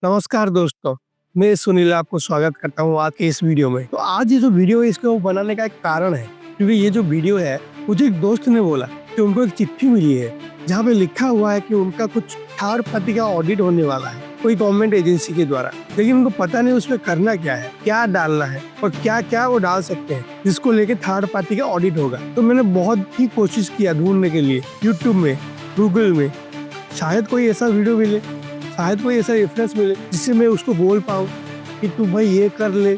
नमस्कार दोस्तों, मैं सुनील आपको स्वागत करता हूँ आज के इस वीडियो में। तो आज ये जो वीडियो है इसको बनाने का एक कारण है, क्योंकि ये जो वीडियो है मुझे एक दोस्त ने बोला कि उनको एक चिट्ठी मिली है जहाँ पे लिखा हुआ है कि उनका कुछ थर्ड पार्टी का ऑडिट होने वाला है कोई गवर्नमेंट एजेंसी के द्वारा, लेकिन उनको पता नहीं उसमें करना क्या है, क्या डालना है और क्या क्या वो डाल सकते हैं जिसको लेके थर्ड पार्टी का ऑडिट होगा। तो मैंने बहुत ही कोशिश किया ढूंढने के लिए यूट्यूब में, गूगल में, शायद कोई ऐसा वीडियो मिले, शायद कोई ऐसा रेफरेंस मिले जिससे मैं उसको बोल पाऊँ कि तू भाई ये कर ले,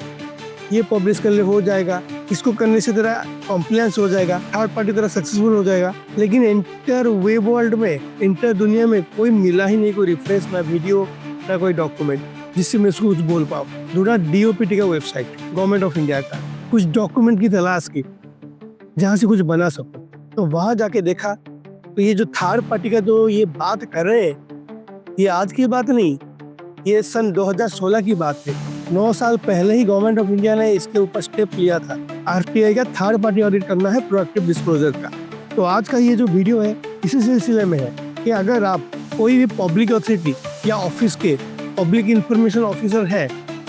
ये पब्लिश कर ले, हो जाएगा, इसको करने से तेरा कॉम्प्लायंस हो जाएगा, थर्ड पार्टी तेरा सक्सेसफुल हो जाएगा। लेकिन इंटर वेब वर्ल्ड में, इंटर दुनिया में कोई मिला ही नहीं, कोई रेफरेंस, ना वीडियो, ना कोई डॉक्यूमेंट जिससे मैं उसको कुछ बोल पाऊँ। ढूंढा DOPT का वेबसाइट, गवर्नमेंट ऑफ इंडिया का, कुछ डॉक्यूमेंट की तलाश की जहाँ से कुछ बना सकूँ। तो वहाँ जाके देखा तो ये जो थर्ड पार्टी का जो ये बात कर रहे हैं, ये आज की बात नहीं, ये सन 2016 की बात है। 9 साल पहले ही गवर्नमेंट ऑफ इंडिया ने इसके ऊपर स्टेप लिया था। RTI का थर्ड पार्टी ऑडिट करना है, प्रोएक्टिव डिस्क्लोजर का। तो आज का ये जो वीडियो है इसी सिलसिले में है कि अगर आप कोई भी पब्लिक अथॉरिटी या ऑफिस के पब्लिक इंफॉर्मेशन ऑफिसर है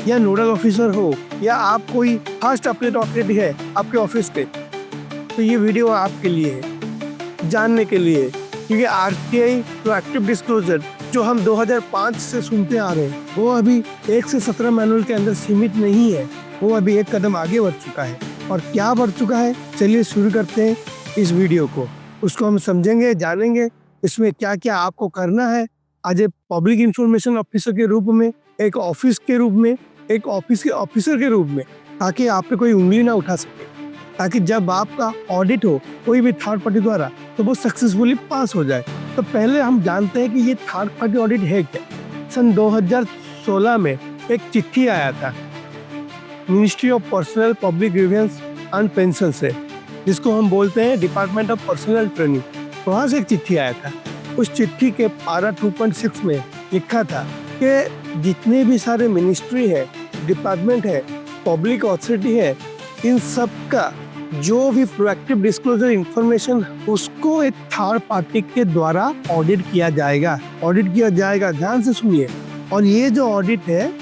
या नोडल ऑफिसर हो या आप कोई फर्स्ट अपडेट ऑथोरिटी है आपके ऑफिस के, तो ये वीडियो आपके लिए है, जानने के लिए। क्योंकि RTI प्रोएक्टिव डिस्क्लोजर जो हम 2005 से सुनते आ रहे हैं, वो अभी 1 से 17 मैनुअल के अंदर सीमित नहीं है, वो अभी एक कदम आगे बढ़ चुका है। और क्या बढ़ चुका है, चलिए शुरू करते हैं इस वीडियो को। उसको हम समझेंगे, जानेंगे इसमें क्या क्या आपको करना है as a public information officer के रूप में, एक ऑफिस के रूप में, एक ऑफिस के ऑफिसर के रूप में, ताकि आप पे कोई उंगली ना उठा सके, ताकि जब आपका ऑडिट हो कोई भी थर्ड पार्टी द्वारा तो वो सक्सेसफुली पास हो जाए। तो पहले हम जानते हैं कि ये थर्ड पार्टी ऑडिट है क्या। सन 2016 में एक चिट्ठी आया था ministry of personnel public grievance and pension से, जिसको हम बोलते हैं डिपार्टमेंट ऑफ पर्सनल ट्रेनिंग। वहाँ से एक चिट्ठी आया था। उस चिट्ठी के पारा 2.6 में लिखा था कि जितने भी सारे मिनिस्ट्री है, डिपार्टमेंट है, पब्लिक अथॉरिटी है, इन सब का जो भी प्रोएक्टिव डिस्क्लोजर इंफॉर्मेशन, उसको एक थर्ड पार्टी के द्वारा ऑडिट किया जाएगा। ऑडिट किया जाएगा, ध्यान से सुनिए। और ये जो ऑडिट है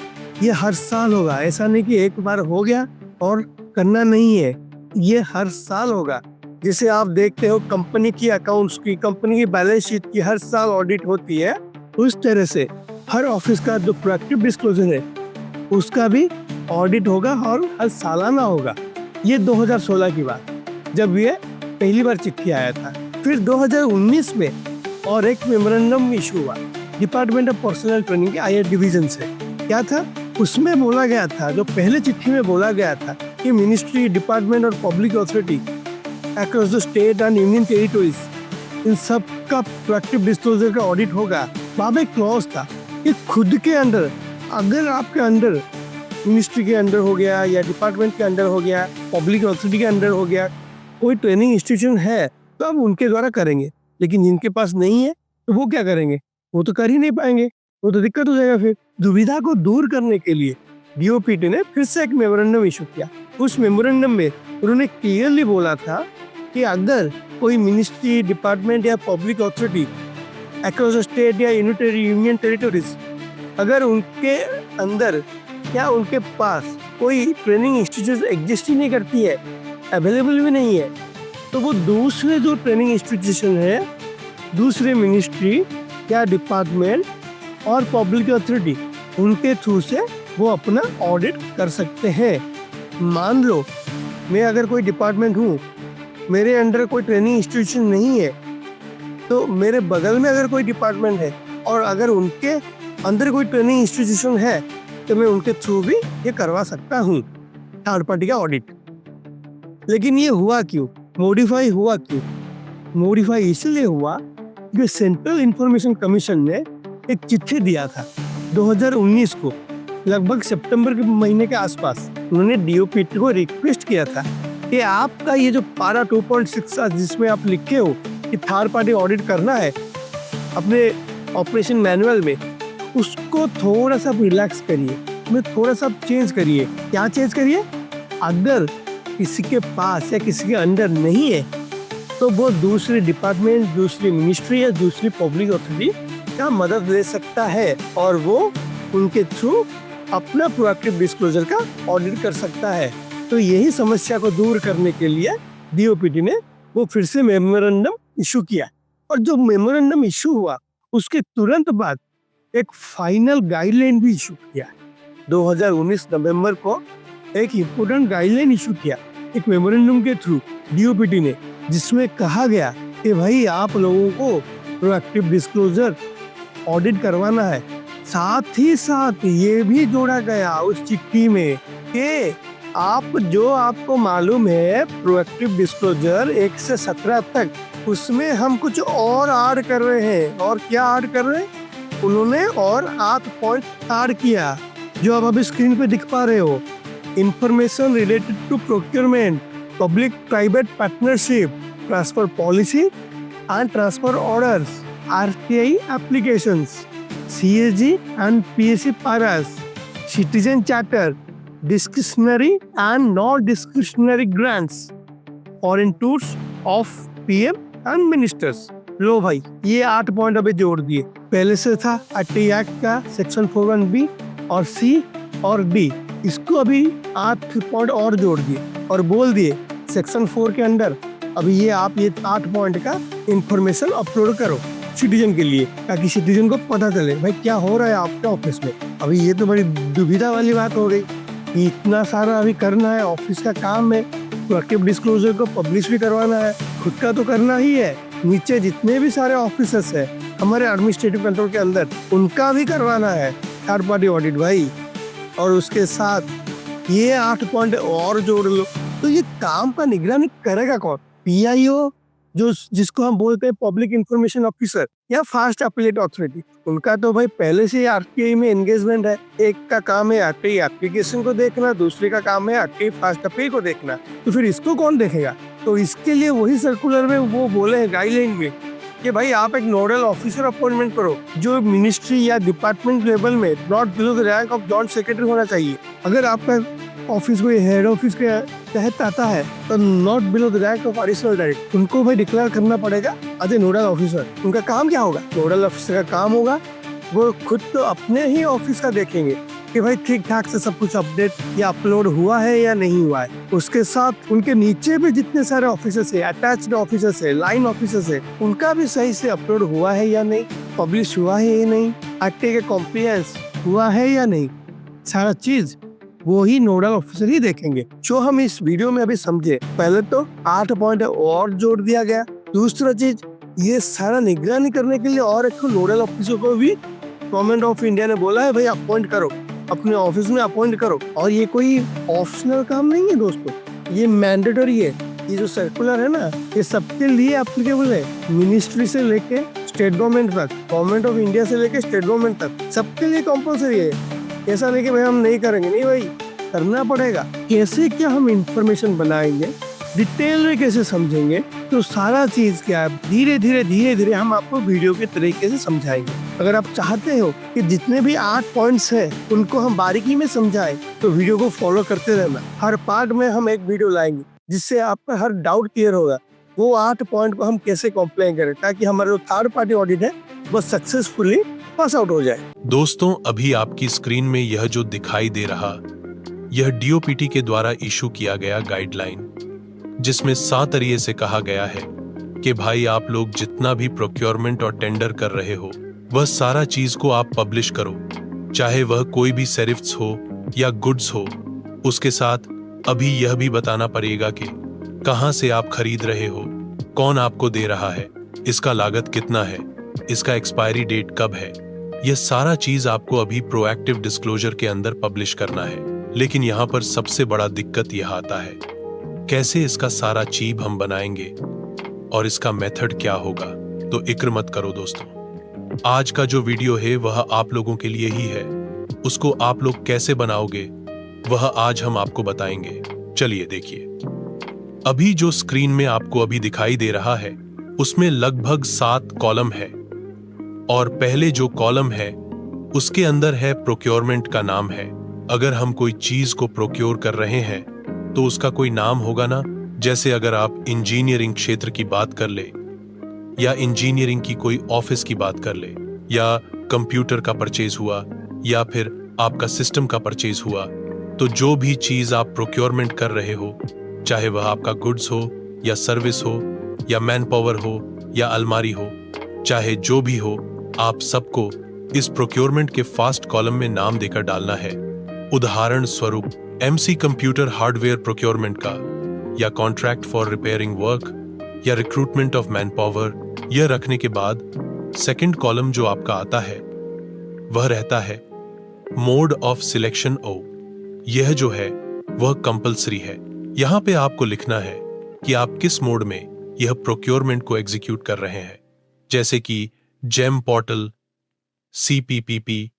ये हर साल होगा, ऐसा नहीं कि एक बार हो गया और करना नहीं है, ये हर साल होगा। जैसे आप देखते हो कंपनी की अकाउंट्स की, कंपनी की बैलेंस शीट की हर साल ऑडिट होती है, उस तरह से हर ऑफिस का जो प्रोएक्टिव डिस्क्लोजर है उसका भी ऑडिट होगा और हर सालाना होगा। ये 2016 की बात, जब ये पहली बार चिट्ठी आया था। फिर 2019 में और एक मेमोरेंडम इशू हुआ डिपार्टमेंट ऑफ पर्सनल ट्रेनिंग के IR डिवीजन से। क्या था उसमें बोला गया था, जो पहले चिट्ठी में बोला गया था कि मिनिस्ट्री, डिपार्टमेंट और public authority across the state and union territories, इन सब का प्रोएक्टिव डिस्क्लोजर का ऑडिट होगा। वहाँ पे क्लॉज था कि खुद के अंडर, अगर आपके अंडर मिनिस्ट्री के अंडर हो गया या डिपार्टमेंट के अंडर हो गया, पब्लिक अथॉरिटी के अंडर हो गया, कोई ट्रेनिंग इंस्टीट्यूशन है तो अब उनके द्वारा करेंगे। लेकिन जिनके पास नहीं है तो वो क्या करेंगे, वो तो कर ही नहीं पाएंगे, वो तो दिक्कत हो जाएगा। फिर दुविधा को दूर करने के लिए DOPT ने फिर से एक मेमोरेंडम इशू किया। उस मेमोरेंडम में उन्होंने क्लियरली बोला था कि अगर कोई मिनिस्ट्री, डिपार्टमेंट या पब्लिक अथॉरिटी अक्रॉस स्टेट या यूनियन टेरिटोरीज, अगर उनके अंदर या उनके पास कोई ट्रेनिंग इंस्टीट्यूट एग्जिस्ट ही नहीं करती है, अवेलेबल भी नहीं है, तो वो दूसरे जो ट्रेनिंग इंस्टीट्यूशन है, दूसरे मिनिस्ट्री या डिपार्टमेंट और पब्लिक अथॉरिटी, उनके थ्रू से वो अपना ऑडिट कर सकते हैं। मान लो मैं अगर कोई डिपार्टमेंट हूँ, मेरे अंडर कोई ट्रेनिंग इंस्टीट्यूशन नहीं है, तो मेरे बगल में अगर कोई डिपार्टमेंट है और अगर उनके अंदर कोई ट्रेनिंग इंस्टीट्यूशन है, तो मैं उनके थ्रू भी ये करवा सकता हूँ थर्ड पार्टी का ऑडिट। लेकिन ये हुआ क्यों, मॉडिफाई हुआ क्यों? मॉडिफाई इसलिए हुआ कि सेंट्रल इंफॉर्मेशन कमीशन ने एक चिट्ठी दिया था 2019 को, लगभग सितंबर के महीने के आसपास। उन्होंने DOPT को रिक्वेस्ट किया था कि आपका ये जो पारा 2.6 जिसमें आप लिखे हो कि थर्ड पार्टी ऑडिट करना है अपने ऑपरेशन मैनुअल में, उसको थोड़ा सा रिलैक्स करिए, उसमें थोड़ा सा चेंज करिए। क्या चेंज करिए? अगर किसी के पास या किसी के अंडर नहीं है तो वो दूसरे डिपार्टमेंट, दूसरी मिनिस्ट्री या दूसरी पब्लिक अथॉरिटी का मदद ले सकता है और वो उनके थ्रू अपना प्रोएक्टिव डिस्क्लोजर का ऑडिट कर सकता है। तो यही समस्या को दूर करने के लिए डीओपीटी ने वो फिर से मेमोरेंडम इशू किया, और जो मेमोरेंडम इशू हुआ उसके तुरंत बाद एक फाइनल गाइडलाइन भी इशू किया। 2019 नवंबर को एक इम्पोर्टेंट गाइडलाइन इशू किया एक मेमोरेंडम के थ्रू डीओपीटी ने, जिसमें कहा गया कि भाई आप लोगों को प्रोएक्टिव डिस्क्लोजर ऑडिट करवाना है। साथ ही साथ ये भी जोड़ा गया उस चिट्ठी में कि आपको मालूम है प्रोएक्टिव डिस्क्लोजर 1 से 17 तक, उसमें हम कुछ और ऐड कर रहे हैं। और क्या ऐड कर रहे हैं? उन्होंने और 8 पॉइंट ऐड किया जो अब अभी स्क्रीन पे दिख पा रहे हो। Information related to procurement, public private partnership, transfer policy and transfer orders, RTI applications, CSG and PSC paras, citizen charter, discretionary and non-discretionary grants, foreign tours of PM and ministers। लो भाई, ये 8 point अभी जोड़ दिए। पहले से था RTI act का section 41B और C और D, इसको अभी 8 पॉइंट और जोड़ दिए और बोल दिए सेक्शन 4 के अंदर अभी ये 8 पॉइंट का इंफॉर्मेशन अपलोड करो सिटीजन के लिए, ताकि सिटीजन को पता चले भाई क्या हो रहा है आपके ऑफिस में। अभी ये तो बड़ी दुविधा वाली बात हो गई कि इतना सारा अभी करना है, ऑफिस का काम है, प्रोएक्टिव डिस्क्लोजर को पब्लिश भी करवाना है, खुद का तो करना ही है, नीचे जितने भी सारे ऑफिसर्स है हमारे एडमिनिस्ट्रेटिव कंट्रोल के अंदर उनका भी करवाना है थर्ड पार्टी ऑडिट भाई। और उसके साथ ये 8 पॉइंट और जोड़ लो। तो ये काम का निगरानी करेगा कौन? PIO, जो जिसको हम बोलते हैं पब्लिक इंफॉर्मेशन ऑफिसर या फास्ट अपीलेट अथॉरिटी, उनका तो भाई पहले से RTI में एंगेजमेंट है। एक का काम है RTI एप्लीकेशन को देखना, दूसरे का काम है RTI फास्ट अपील को देखना, तो फिर इसको कौन देखेगा? तो इसके लिए वही सर्कुलर में वो बोले हैं गाइडलाइन में कि भाई आप एक नोडल ऑफिसर अपॉइंटमेंट करो जो मिनिस्ट्री या डिपार्टमेंट लेवल में not below the rank of joint secretary होना चाहिए। अगर आपका ऑफिस कोई हेड ऑफिस के तहत आता है तो not below the rank of additional director, उनको भाई डिक्लेयर करना पड़ेगा एज ए नोडल ऑफिसर। उनका काम क्या होगा? नोडल ऑफिसर का काम होगा वो खुद तो अपने ही ऑफिस का देखेंगे कि भाई ठीक ठाक से सब कुछ अपडेट या अपलोड हुआ है या नहीं हुआ है। उसके साथ उनके नीचे भी जितने सारे ऑफिसर्स है, अटैच्ड ऑफिसर्स है, लाइन ऑफिसर्स है, उनका भी सही से अपलोड हुआ है या नहीं, पब्लिश हुआ है या नहीं, RTI के कॉम्प्लायंस हुआ है या नहीं, सारा चीज वो ही नोडल ऑफिसर ही देखेंगे। जो हम इस वीडियो में अभी समझे, पहले तो 8 पॉइंट और जोड़ दिया गया। दूसरा चीज, ये सारा निगरानी करने के लिए और एक नोडल ऑफिसर को भी गवर्नमेंट ऑफ इंडिया ने बोला है भाई अपॉइंट करो, अपने ऑफिस में अपॉइंट करो। और ये कोई ऑप्शनल काम नहीं है दोस्तों, ये मैंडेटरी है। ये जो सर्कुलर है ना, ये सबके लिए एप्लीकेबल है, मिनिस्ट्री से लेके स्टेट गवर्नमेंट तक, गवर्नमेंट ऑफ इंडिया से लेके स्टेट गवर्नमेंट तक, सबके लिए कंपल्सरी है। ऐसा नहीं कि भाई हम नहीं करेंगे, नहीं भाई करना पड़ेगा। कैसे क्या हम इंफॉर्मेशन बनाएंगे, डिटेल में कैसे समझेंगे, तो सारा चीज क्या है धीरे धीरे हम आपको वीडियो के तरीके से समझाएंगे। अगर आप चाहते हो कि जितने भी 8 पॉइंट्स हैं उनको हम बारीकी में समझाएं, तो वीडियो को फॉलो करते रहना। हर पार्ट में हम एक वीडियो लाएंगे जिससे आपका हर डाउट क्लियर होगा। वो 8 पॉइंट को हम कैसे कंप्लेन करें ताकि हमारा जो थर्ड पार्टी ऑडिट है वो सक्सेसफुली पास आउट हो जाए। दोस्तों, अभी आपकी स्क्रीन में यह जो दिखाई दे रहा, यह DOPT के द्वारा इशू किया गया गाइडलाइन, जिसमें सातरिये से कहा गया है कि भाई आप लोग जितना भी प्रोक्योरमेंट और टेंडर कर रहे हो वह सारा चीज को आप पब्लिश करो, चाहे वह कोई भी सेरिफ्स हो या गुड्स हो। उसके साथ अभी यह भी बताना पड़ेगा कि कहां से आप खरीद रहे हो, कौन आपको दे रहा है, इसका लागत कितना है, इसका एक्सपायरी डेट कब है। यह सारा चीज आपको अभी प्रोएक्टिव डिस्क्लोजर के अंदर पब्लिश करना है। लेकिन यहाँ पर सबसे बड़ा दिक्कत यह आता है, कैसे इसका सारा चीज हम बनाएंगे और इसका मेथड क्या होगा। तो इक्र मत करो दोस्तों, आज का जो वीडियो है वह आप लोगों के लिए ही है। उसको आप लोग कैसे बनाओगे वह आज हम आपको बताएंगे। चलिए देखिए, अभी जो स्क्रीन में आपको अभी दिखाई दे रहा है उसमें लगभग 7 कॉलम है, और पहले जो कॉलम है उसके अंदर है प्रोक्योरमेंट का नाम है। अगर हम कोई चीज को प्रोक्योर कर रहे हैं तो उसका कोई नाम होगा ना। जैसे अगर आप इंजीनियरिंग क्षेत्र की बात कर ले, या इंजीनियरिंग की कोई ऑफिस की बात कर ले, या कंप्यूटर का परचेज हुआ, या फिर आपका सिस्टम का परचेज हुआ, तो जो भी चीज आप प्रोक्योरमेंट कर रहे हो, चाहे वह आपका गुड्स हो या सर्विस हो या मैन पावर हो या अलमारी हो, चाहे जो भी हो, आप सबको इस प्रोक्योरमेंट के फास्ट कॉलम में नाम देकर डालना है। उदाहरण स्वरूप एमसी कंप्यूटर हार्डवेयर प्रोक्योरमेंट का, या कॉन्ट्रैक्ट फॉर रिपेयरिंग वर्क, या रिक्रूटमेंट ऑफ मैन पावर। यह रखने के बाद सेकंड कॉलम जो आपका आता है वह रहता है मोड ऑफ सिलेक्शन ओ। यह जो है वह कंपलसरी है। यहां पे आपको लिखना है कि आप किस मोड में यह प्रोक्योरमेंट को एग्जीक्यूट कर रहे हैं, जैसे कि जेम पोर्टल, सीपीपीपी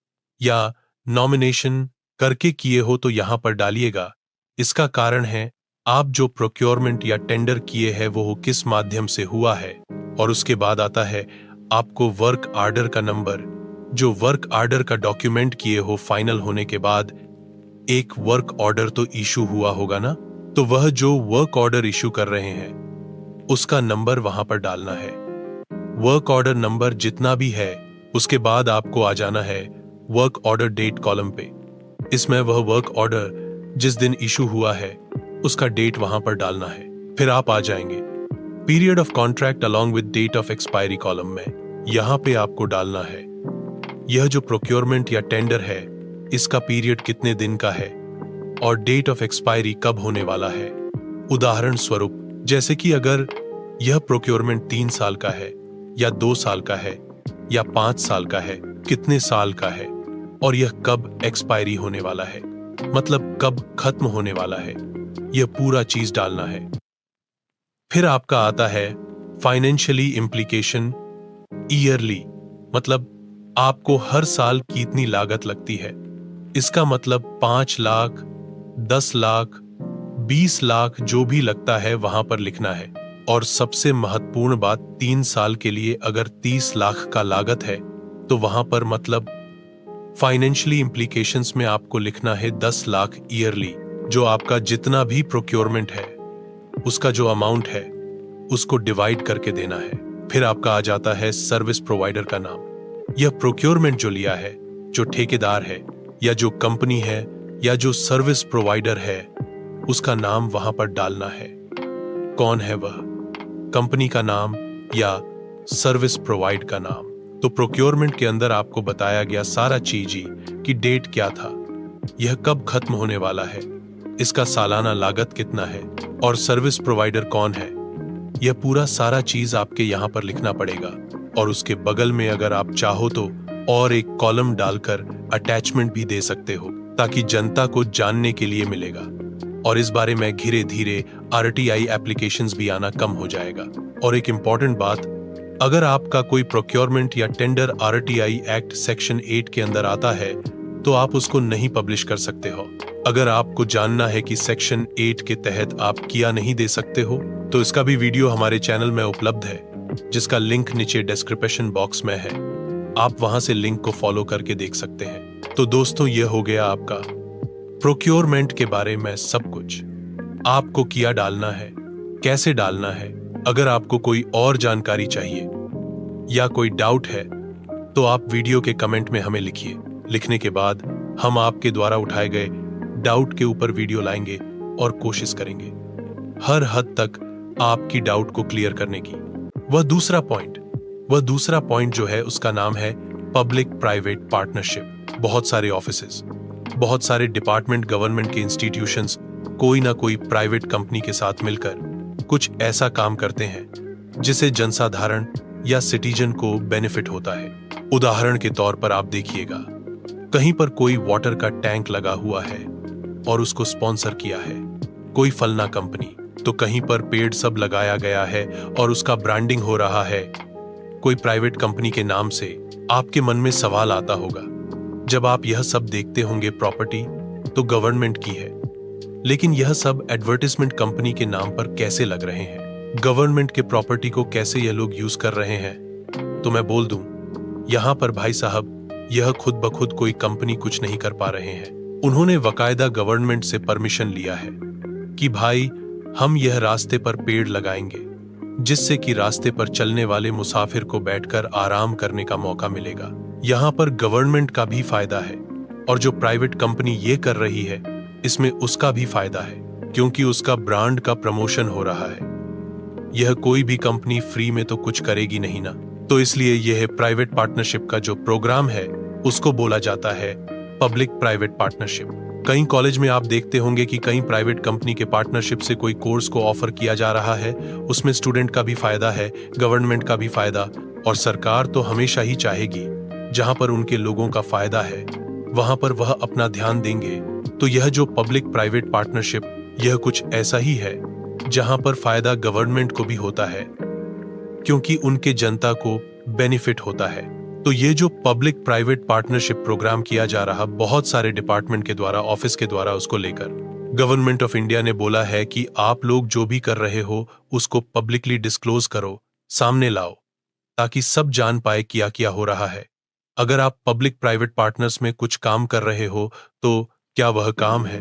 या नॉमिनेशन करके किए हो तो यहां पर डालिएगा। इसका कारण है आप जो प्रोक्योरमेंट या टेंडर किए हैं वो किस माध्यम से हुआ है। और उसके बाद आता है आपको वर्क ऑर्डर का नंबर। जो वर्क ऑर्डर का डॉक्यूमेंट किए हो फाइनल होने के बाद एक वर्क ऑर्डर तो इशू हुआ होगा ना, तो वह जो वर्क ऑर्डर इशू कर रहे हैं उसका नंबर वहां पर डालना है। वर्क ऑर्डर नंबर जितना भी है, उसके बाद आपको आ जाना है वर्क ऑर्डर डेट कॉलम पे। इसमें वह वर्क ऑर्डर जिस दिन इशू हुआ है उसका डेट वहां पर डालना है। फिर आप आ जाएंगे period of contract along with date of expiry column में। यहां पे आपको डालना है यह जो प्रोक्योरमेंट या टेंडर है इसका पीरियड कितने दिन का है और डेट ऑफ एक्सपायरी कब होने वाला है। उदाहरण स्वरूप जैसे कि अगर यह प्रोक्योरमेंट 3 साल का है या 2 साल का है या 5 साल का है, कितने साल का है और यह कब एक्सपायरी होने वाला है, मतलब कब खत्म होने वाला है, यह पूरा चीज डालना है। फिर आपका आता है फाइनेंशियली इम्प्लीकेशन ईयरली, मतलब आपको हर साल कितनी लागत लगती है। इसका मतलब 5 लाख, 10 लाख, 20 लाख जो भी लगता है वहां पर लिखना है। और सबसे महत्वपूर्ण बात, 3 साल के लिए अगर 30 लाख का लागत है तो वहां पर मतलब फाइनेंशियली इम्प्लीकेशंस में आपको लिखना है 10 लाख ईयरली। जो आपका जितना भी प्रोक्योरमेंट है उसका जो अमाउंट है उसको डिवाइड करके देना है। फिर आपका आ जाता है सर्विस प्रोवाइडर का नाम। यह प्रोक्योरमेंट जो लिया है, जो ठेकेदार है या जो कंपनी है या जो सर्विस प्रोवाइडर है, उसका नाम वहां पर डालना है। कौन है वह, कंपनी का नाम या सर्विस प्रोवाइड का नाम। तो प्रोक्योरमेंट के अंदर आपको बताया गया सारा चीज ही कि डेट क्या था, यह कब खत्म होने वाला है, इसका सालाना लागत कितना है और सर्विस प्रोवाइडर कौन है। यह पूरा सारा चीज आपके यहां पर लिखना पड़ेगा। और उसके बगल में अगर आप चाहो तो और एक कॉलम डालकर अटैचमेंट भी दे सकते हो ताकि जनता को जानने के लिए मिलेगा। और इस बारे में धीरे धीरे आरटीआई एप्लीकेशंस भी आना कम हो जाएगा। और एक इंपॉर्टेंट बात, अगर आपका कोई प्रोक्योरमेंट या टेंडर आरटीआई एक्ट सेक्शन 8 के अंदर आता है तो आप उसको नहीं पब्लिश कर सकते हो। अगर आपको जानना है कि सेक्शन 8 के तहत आप किया नहीं दे सकते हो तो इसका भी वीडियो हमारे चैनल में उपलब्ध है, जिसका लिंक नीचे डिस्क्रिप्शन बॉक्स में है। आप वहां से लिंक को फॉलो करके देख सकते हैं। तो दोस्तों, यह हो गया आपका प्रोक्योरमेंट के बारे में सब कुछ। आपको किया डालना है, कैसे डालना है। अगर आपको कोई और जानकारी चाहिए या कोई डाउट है तो आप वीडियो के कमेंट में हमें लिखिए। लिखने के बाद हम आपके द्वारा उठाए गए डाउट के ऊपर वीडियो लाएंगे और कोशिश करेंगे हर हद तक आपकी डाउट को क्लियर करने की। वह दूसरा पॉइंट जो है उसका नाम है पब्लिक प्राइवेट पार्टनरशिप। बहुत सारे ऑफिसेस, बहुत सारे डिपार्टमेंट, गवर्नमेंट के इंस्टीट्यूशंस कोई ना कोई प्राइवेट कंपनी के साथ मिलकर कुछ ऐसा काम करते हैं जिसे जनसाधारण या सिटीजन को बेनिफिट होता है। उदाहरण के तौर पर आप देखिएगा, कहीं पर कोई वाटर का टैंक लगा हुआ है और उसको स्पॉन्सर किया है कोई फलना कंपनी, तो कहीं पर पेड़ सब लगाया गया है और उसका ब्रांडिंग हो रहा है कोई प्राइवेट कंपनी के नाम से। आपके मन में सवाल आता होगा, जब आप यह सब देखते होंगे प्रॉपर्टी तो गवर्नमेंट की है, लेकिन यह सब एडवर्टाइजमेंट कंपनी के नाम पर कैसे लग रहे हैं, गवर्नमेंट के प्रॉपर्टी को कैसे यह लोग यूज कर रहे हैं। तो मैं बोल दूं, यहां पर भाई साहब यह खुद ब खुद कोई कंपनी कुछ नहीं कर पा रहे हैं। उन्होंने वकायदा गवर्नमेंट से परमिशन लिया है कि भाई हम यह रास्ते पर पेड़ लगाएंगे जिससे कि रास्ते पर चलने वाले मुसाफिर को बैठकर आराम करने का मौका मिलेगा। यहाँ पर गवर्नमेंट का भी फायदा है और जो प्राइवेट कंपनी ये कर रही है इसमें उसका भी फायदा है, क्योंकि उसका ब्रांड का प्रमोशन हो रहा है। यह कोई भी कंपनी फ्री में तो कुछ करेगी नहीं ना, तो इसलिए यह प्राइवेट पार्टनरशिप का जो प्रोग्राम है उसको बोला जाता है पब्लिक प्राइवेट पार्टनरशिप। कई कॉलेज में आप देखते होंगे कि कई प्राइवेट कंपनी के पार्टनरशिप से कोई कोर्स को ऑफर किया जा रहा है। उसमें स्टूडेंट का भी फायदा है, गवर्नमेंट का भी फायदा, और सरकार तो हमेशा ही चाहेगी जहां पर उनके लोगों का फायदा है वहां पर वह अपना ध्यान देंगे। तो यह जो पब्लिक प्राइवेट पार्टनरशिप यह कुछ ऐसा ही है जहां पर फायदा गवर्नमेंट को भी होता है, क्योंकि उनके जनता को बेनिफिट होता है। तो ये जो पब्लिक प्राइवेट पार्टनरशिप प्रोग्राम किया जा रहा बहुत सारे डिपार्टमेंट के द्वारा, ऑफिस के द्वारा, उसको लेकर गवर्नमेंट ऑफ इंडिया ने बोला है कि आप लोग जो भी कर रहे हो उसको पब्लिकली डिस्क्लोज करो, सामने लाओ, ताकि सब जान पाए क्या क्या हो रहा है। अगर आप पब्लिक प्राइवेट पार्टनर्स में कुछ काम कर रहे हो तो क्या वह काम है,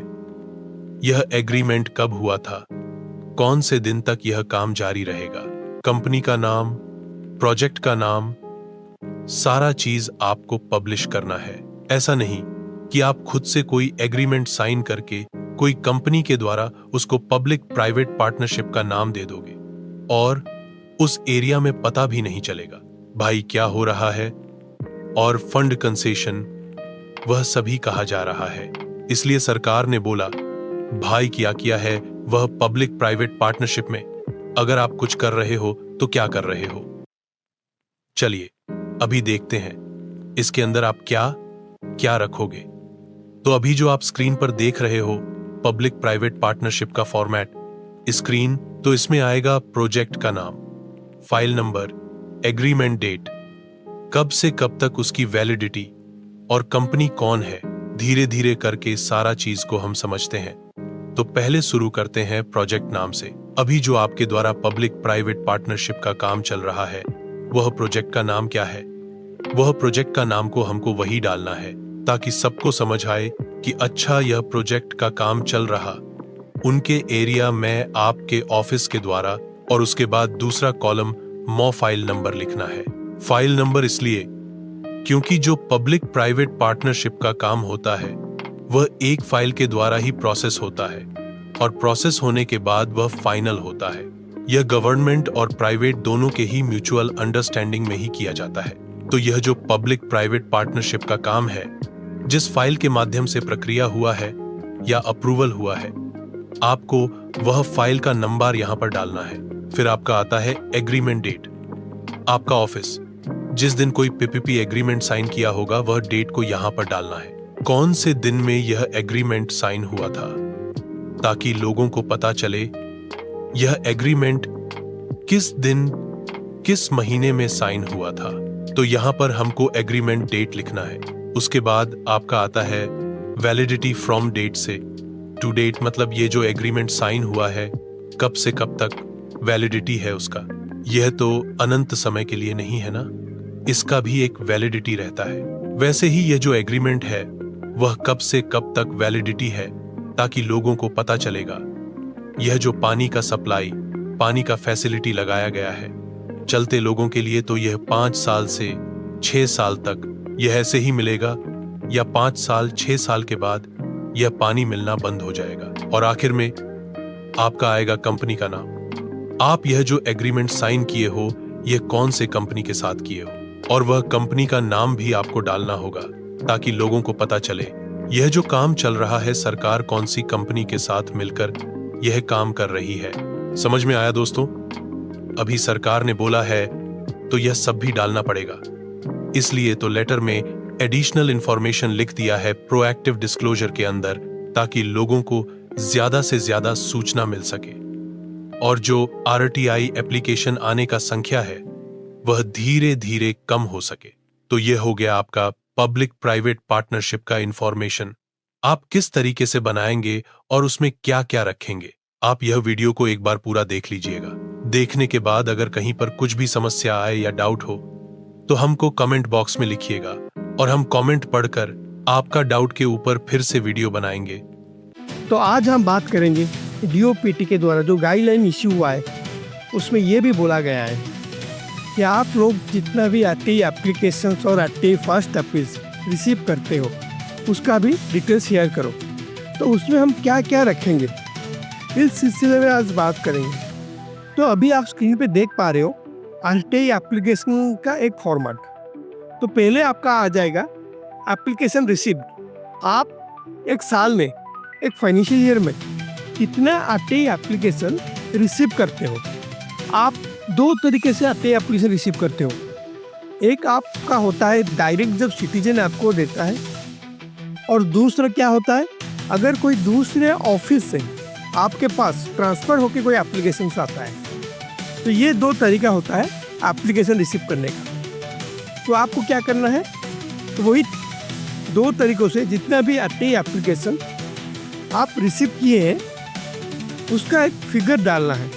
यह एग्रीमेंट कब हुआ था, कौन से दिन तक यह काम जारी रहेगा, कंपनी का नाम, प्रोजेक्ट का नाम, सारा चीज आपको पब्लिश करना है। ऐसा नहीं कि आप खुद से कोई एग्रीमेंट साइन करके कोई कंपनी के द्वारा उसको पब्लिक प्राइवेट पार्टनरशिप का नाम दे दोगे और उस एरिया में पता भी नहीं चलेगा भाई क्या हो रहा है, और फंड कंसेशन वह सभी कहा जा रहा है। इसलिए सरकार ने बोला भाई क्या किया है वह पब्लिक प्राइवेट पार्टनरशिप में अगर आप कुछ कर रहे हो तो क्या कर रहे हो। चलिए अभी देखते हैं इसके अंदर आप क्या क्या रखोगे। तो अभी जो आप स्क्रीन पर देख रहे हो पब्लिक प्राइवेट पार्टनरशिप का फॉर्मेट स्क्रीन, तो इसमें आएगा प्रोजेक्ट का नाम, फाइल नंबर, एग्रीमेंट डेट, कब से कब तक उसकी वैलिडिटी, और कंपनी कौन है। धीरे धीरे करके सारा चीज को हम समझते हैं। तो पहले शुरू करते हैं प्रोजेक्ट नाम से। अभी जो आपके द्वारा पब्लिक प्राइवेट पार्टनरशिप का काम चल रहा है वह प्रोजेक्ट का नाम क्या है, वह प्रोजेक्ट का नाम को हमको वही डालना है ताकि सबको समझ आए कि अच्छा यह प्रोजेक्ट का काम चल रहा उनके एरिया में आपके ऑफिस के द्वारा। और उसके बाद दूसरा कॉलम मो फाइल नंबर लिखना है। फाइल नंबर इसलिए क्योंकि जो पब्लिक प्राइवेट पार्टनरशिप का काम होता है वह एक फाइल के द्वारा ही प्रोसेस होता है और प्रोसेस होने के बाद वह फाइनल होता है। यह गवर्नमेंट और प्राइवेट दोनों के ही म्यूचुअल अंडरस्टैंडिंग में ही किया जाता है। तो यह जो पब्लिक प्राइवेट पार्टनरशिप का काम है, जिस फाइल के माध्यम से प्रक्रिया हुआ है या अप्रूवल हुआ है, आपको वह फाइल का नंबर यहां पर डालना है। फिर आपका आता है एग्रीमेंट डेट। आपका ऑफिस जिस दिन कोई पीपीपी एग्रीमेंट साइन किया होगा वह डेट को यहां पर डालना है। कौन से दिन में यह एग्रीमेंट साइन हुआ था, ताकि लोगों को पता चले यह एग्रीमेंट किस दिन किस महीने में साइन हुआ था। तो यहां पर हमको एग्रीमेंट डेट लिखना है। उसके बाद आपका आता है वैलिडिटी फ्रॉम डेट से टू डेट, मतलब ये जो एग्रीमेंट साइन हुआ है कब से कब तक वैलिडिटी है उसका। यह तो अनंत समय के लिए नहीं है ना, इसका भी एक वैलिडिटी रहता है। वैसे ही यह जो एग्रीमेंट है वह कब से कब तक वैलिडिटी है, ताकि लोगों को पता चलेगा यह जो पानी का सप्लाई, पानी का फैसिलिटी लगाया गया है चलते लोगों के लिए, तो यह 5 साल से 6 साल तक यह ऐसे ही मिलेगा, या 5 साल 6 साल के बाद यह पानी मिलना बंद हो जाएगा। और आखिर में आपका आएगा कंपनी का नाम। आप यह जो एग्रीमेंट साइन किए हो यह कौन से कंपनी के साथ किए हो, और वह कंपनी का नाम भी आपको डालना होगा ताकि लोगों को पता चले यह जो काम चल रहा है सरकार कौन सी कंपनी के साथ मिलकर यह काम कर रही है। समझ में आया दोस्तों? अभी सरकार ने बोला है तो यह सब भी डालना पड़ेगा, इसलिए तो लेटर में एडिशनल इंफॉर्मेशन लिख दिया है प्रोएक्टिव डिस्क्लोजर के अंदर, ताकि लोगों को ज्यादा से ज्यादा सूचना मिल सके और जो आरटीआई एप्लीकेशन आने का संख्या है वह धीरे धीरे कम हो सके। तो यह हो गया आपका पब्लिक प्राइवेट पार्टनरशिप का इंफॉर्मेशन। आप किस तरीके से बनाएंगे और उसमें क्या क्या रखेंगे, आप यह वीडियो को एक बार पूरा देख लीजिएगा। देखने के बाद अगर कहीं पर कुछ भी समस्या आए या डाउट हो तो हमको कमेंट बॉक्स में लिखिएगा और हम कमेंट पढ़कर आपका डाउट के ऊपर फिर से वीडियो बनाएंगे। तो आज हम बात करेंगे डीओपीटी के द्वारा जो गाइडलाइन इश्यू हुआ है उसमें यह भी बोला गया है कि आप लोग जितना भी आरटीआई एप्लीकेशंस और आरटीआई फास्ट अपील्स रिसीव करते हो उसका भी डिटेल शेयर करो। तो उसमें हम क्या क्या रखेंगे इस सिलसिले में आज बात करेंगे। तो अभी आप स्क्रीन पे देख पा रहे हो RTI एप्लीकेशन का एक फॉर्मेट। तो पहले आपका आ जाएगा एप्लीकेशन रिसिप्ट। आप एक साल में, एक फाइनेंशियल ईयर में कितना RTI एप्लीकेशन रिसीव करते हो। आप दो तरीके से RTI एप्लीकेशन रिसीव करते हो। एक आपका होता है डायरेक्ट जब सिटीजन आपको देता है, और दूसरा क्या होता है अगर कोई दूसरे ऑफिस से आपके पास ट्रांसफ़र होकर कोई एप्लीकेशन आता है। तो ये दो तरीका होता है एप्लीकेशन रिसीव करने का। तो आपको क्या करना है, तो वही दो तरीक़ों से जितना भी RTI एप्लीकेशन आप रिसीव किए हैं उसका एक फिगर डालना है।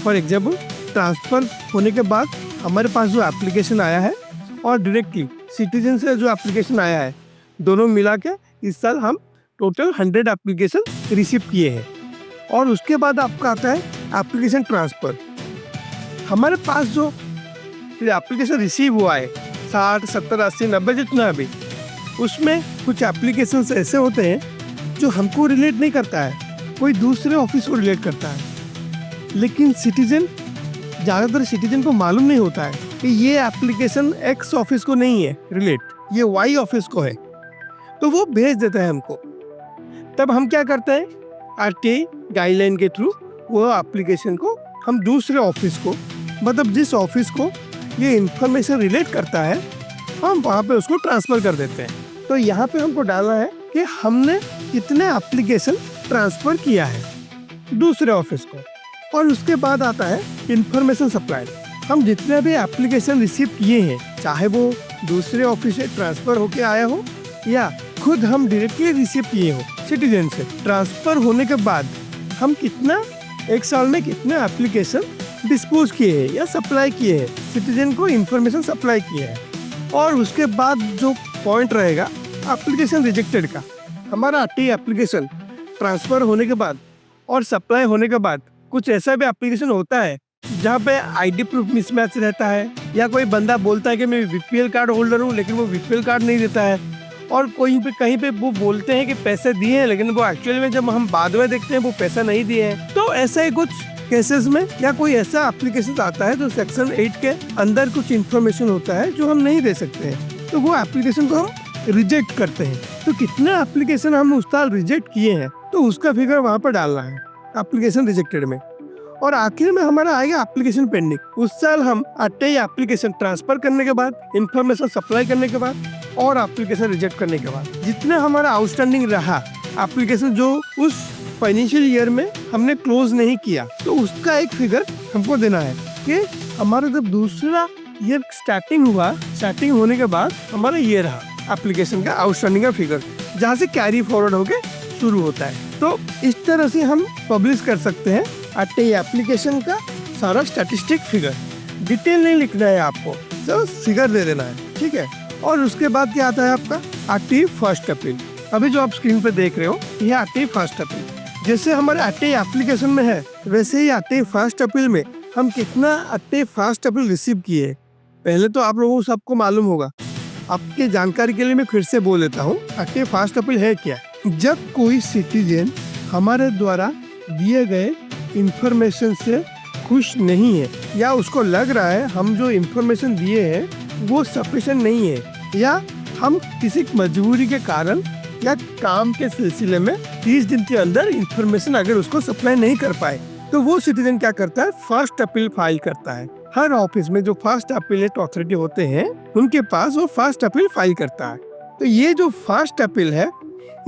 फॉर एग्जाम्पल ट्रांसफ़र होने के बाद हमारे पास जो एप्लीकेशन आया है और डायरेक्टली सिटीजन से जो एप्लीकेशन आया है, दोनों मिला के इस साल हम टोटल 100 एप्लीकेशन रिसीव किए हैं। और उसके बाद आपका आता है एप्लीकेशन ट्रांसफ़र। हमारे पास जो एप्लीकेशन रिसीव हुआ है 60, 70, 80, 90 जितना भी, उसमें कुछ एप्लीकेशंस ऐसे होते हैं जो हमको रिलेट नहीं करता है, कोई दूसरे ऑफिस को रिलेट करता है। लेकिन ज़्यादातर सिटीजन को मालूम नहीं होता है कि ये एप्लीकेशन X ऑफिस को नहीं है रिलेट, ये Y ऑफिस को है। तो वो भेज देता है हमको। तब हम क्या करते हैं, RTI गाइडलाइन के थ्रू वो एप्लीकेशन को हम दूसरे ऑफिस को, मतलब जिस ऑफिस को ये इंफॉर्मेशन रिलेट करता है, हम वहाँ पे उसको ट्रांसफ़र कर देते हैं। तो यहाँ पे हमको डालना है कि हमने कितने एप्लीकेशन ट्रांसफ़र किया है दूसरे ऑफिस को। और उसके बाद आता है इंफॉर्मेशन सप्लाई। हम जितने भी एप्लीकेशन रिसीव किए हैं, चाहे वो दूसरे ऑफिस से ट्रांसफ़र होके आया हो या खुद हम डायरेक्टली रिसीव किए हो सिटीजन से, ट्रांसफ़र होने के बाद हम एक साल में कितने एप्लीकेशन डिस्पोज किए हैं या सप्लाई किए हैं, सिटीजन को इंफॉर्मेशन सप्लाई किए हैं। और उसके बाद जो पॉइंट रहेगा एप्लीकेशन रिजेक्टेड का, हमारा RTI एप्लीकेशन ट्रांसफ़र होने के बाद और सप्लाई होने के बाद कुछ ऐसा भी एप्लीकेशन होता है जहाँ पे ID प्रूफ मिसमैच रहता है, या कोई बंदा बोलता है कि मैं BPL कार्ड होल्डर हूँ लेकिन वो BPL कार्ड नहीं देता है, और कहीं पे वो बोलते हैं कि पैसे दिए हैं लेकिन वो एक्चुअली में जब हम बाद में देखते हैं वो पैसा नहीं दिए हैं। तो ऐसा ही कुछ केसेस में, या कोई ऐसा एप्लीकेशन आता है जो सेक्शन 8 के अंदर कुछ इन्फॉर्मेशन होता है जो हम नहीं दे सकते हैं, तो वो एप्लीकेशन को हम रिजेक्ट करते हैं। तो कितने एप्लीकेशन हम उस साल रिजेक्ट किए हैं तो उसका फिगर वहाँ पर डालना है एप्लीकेशन रिजेक्टेड में। और आखिर में हमारा आएगा एप्लीकेशन पेंडिंग। उस साल हम RTI एप्लीकेशन ट्रांसफ़र करने के बाद, इंफॉर्मेशन सप्लाई करने के बाद और एप्लीकेशन रिजेक्ट करने के बाद जितना हमारा आउटस्टैंडिंग रहा एप्लीकेशन जो उस फाइनेंशियल ईयर में हमने क्लोज नहीं किया, तो उसका एक फिगर हमको देना है कि हमारा जब दूसरा ईयर स्टार्टिंग होने के बाद हमारा ये रहा एप्लीकेशन का आउटस्टैंडिंग का फिगर, जहाँ से कैरी फॉरवर्ड होके शुरू होता है। तो इस तरह से हम पब्लिश कर सकते हैं RTI एप्लीकेशन का सारा स्टैटिस्टिक फिगर। डिटेल नहीं लिखना है आपको, सिर्फ फिगर दे देना है, ठीक है। और उसके बाद क्या आता है आपका RTI फर्स्ट अपील। अभी जो आप स्क्रीन पे देख रहे हो ये RTI फर्स्ट अपील। जैसे हमारे RTI एप्लीकेशन में है वैसे ही RTI फर्स्ट अपील में हम कितना RTI फर्स्ट अपील रिसीव किए, पहले तो आप लोगों को सबको मालूम होगा। आपके जानकारी के लिए मैं फिर से बोल देता हूँ RTI फर्स्ट अपील है क्या। जब कोई सिटीजन हमारे द्वारा दिए गए इंफॉर्मेशन से खुश नहीं है, या उसको लग रहा है हम जो इंफॉर्मेशन दिए हैं वो सफिशिएंट नहीं है, या हम किसी मजबूरी के कारण या काम के सिलसिले में 30 दिन के अंदर इंफॉर्मेशन अगर उसको सप्लाई नहीं कर पाए, तो वो सिटीजन क्या करता है, फर्स्ट अपील फाइल करता है। हर ऑफिस में जो फर्स्ट अपीलेट अथॉरिटी होते हैं उनके पास वो फर्स्ट अपील फाइल करता है। तो ये जो फर्स्ट अपील है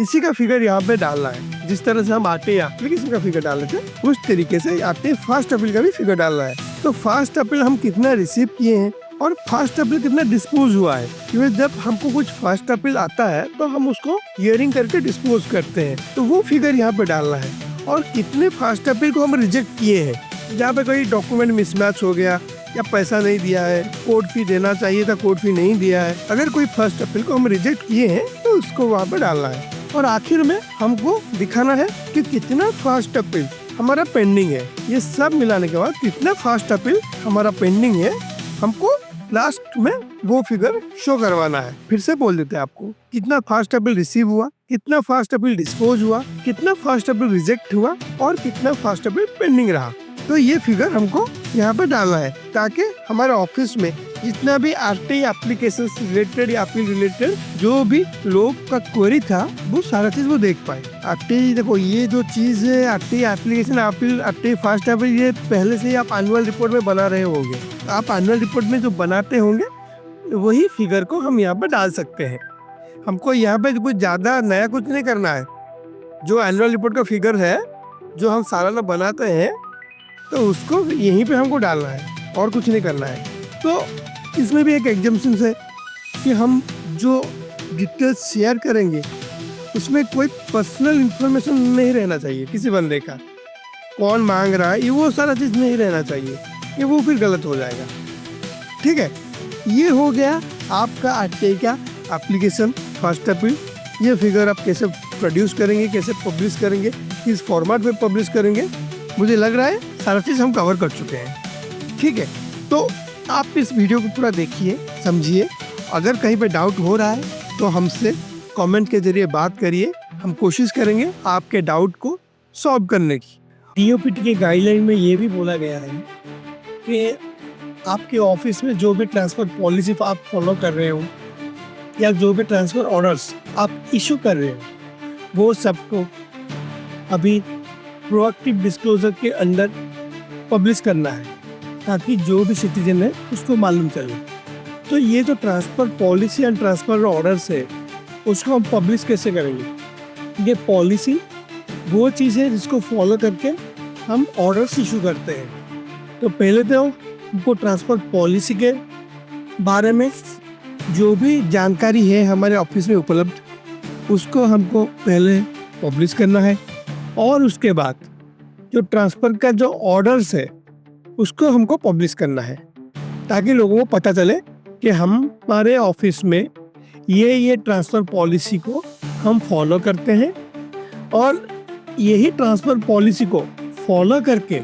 इसी का फिगर यहाँ पे डालना है। जिस तरह से हम RTI एप्लीकेशन का फिगर डाल लेते हैं उस तरीके से RTI फर्स्ट अपील का भी फिगर डालना है। तो फर्स्ट अपील हम कितना रिसीव किए हैं और फर्स्ट अपील कितना डिस्पोज हुआ है, क्योंकि जब हमको कुछ फर्स्ट अपील आता है तो हम उसको हियरिंग करके डिस्पोज करते हैं, तो वो फिगर यहाँ पे डालना है। और कितने फर्स्ट अपील को हम रिजेक्ट किए हैं, जहाँ पे कोई डॉक्यूमेंट मिसमैच हो गया या पैसा नहीं दिया है, कोर्ट फी देना चाहिए था कोर्ट फी नहीं दिया है, अगर कोई फर्स्ट अपील को हम रिजेक्ट किए हैं तो उसको वहाँ पे डालना है। और आखिर में हमको दिखाना है कि कितना फर्स्ट अपील हमारा पेंडिंग है। ये सब मिलाने के बाद कितना फर्स्ट अपील हमारा पेंडिंग है हमको लास्ट में वो फिगर शो करवाना है। फिर से बोल देते हैं आपको, कितना फास्ट अपील रिसीव हुआ, कितना फास्ट अपील डिस्पोज हुआ, कितना फास्ट अपील रिजेक्ट हुआ और कितना फास्ट अपील पेंडिंग रहा। तो ये फिगर हमको यहाँ पे डालना है ताकि हमारे ऑफिस में जितना भी आरटीआई एप्लीकेशन रिलेटेड या अपील रिलेटेड जो भी लोग का क्वेरी था वो सारा चीज वो देख पाए। आरटीआई देखो, ये जो चीज है RTI application appeal, RTI fast appeal, ये पहले से ही आप एनुअल रिपोर्ट में बना रहे होंगे। आप एनुअल रिपोर्ट में जो बनाते होंगे वही फिगर को हम यहाँ पे डाल सकते हैं। हमको यहाँ पे कुछ ज्यादा नया कुछ नहीं करना है। जो एनुअल रिपोर्ट का फिगर है जो हम सालाना बनाते हैं तो उसको यहीं पे हमको डालना है और कुछ नहीं करना है। तो इसमें भी एक एग्जम्पशन है कि हम जो डिटेल्स शेयर करेंगे उसमें कोई पर्सनल इंफॉर्मेशन नहीं रहना चाहिए। किसी बंदे का कौन मांग रहा है ये वो सारा चीज़ नहीं रहना चाहिए, ये वो फिर गलत हो जाएगा। ठीक है, ये हो गया आपका आरटीआई का एप्लीकेशन फास्ट अपील। ये फिगर आप कैसे प्रोड्यूस करेंगे, कैसे पब्लिश करेंगे, किस फॉर्मेट में पब्लिश करेंगे, मुझे लग रहा है सारा चीज़ हम कवर कर चुके हैं। ठीक है, तो आप इस वीडियो को पूरा देखिए, समझिए। अगर कहीं पे डाउट हो रहा है तो हमसे कमेंट के जरिए बात करिए, हम कोशिश करेंगे आपके डाउट को सॉल्व करने की। डीओपीटी के गाइडलाइन में ये भी बोला गया है कि आपके ऑफिस में जो भी ट्रांसफ़र पॉलिसी आप फॉलो कर रहे हो या जो भी ट्रांसफ़र ऑर्डर्स आप इशू कर रहे हो वो सबको अभी प्रोएक्टिव डिस्क्लोजर के अंदर पब्लिश करना है ताकि जो भी सिटीजन है उसको मालूम चले। तो ये जो transfer policy and transfer orders है उसको हम पब्लिश कैसे करेंगे। ये पॉलिसी वो चीज़ है जिसको फॉलो करके हम ऑर्डर्स इशू करते हैं। तो पहले तो हमको ट्रांसफ़र पॉलिसी के बारे में जो भी जानकारी है हमारे ऑफिस में उपलब्ध उसको हमको पहले पब्लिश करना है और उसके बाद जो ट्रांसफ़र का जो ऑर्डर्स है उसको हमको पब्लिश करना है ताकि लोगों को पता चले कि हमारे ऑफिस में ये ट्रांसफ़र पॉलिसी को हम फॉलो करते हैं और यही ट्रांसफ़र पॉलिसी को फॉलो करके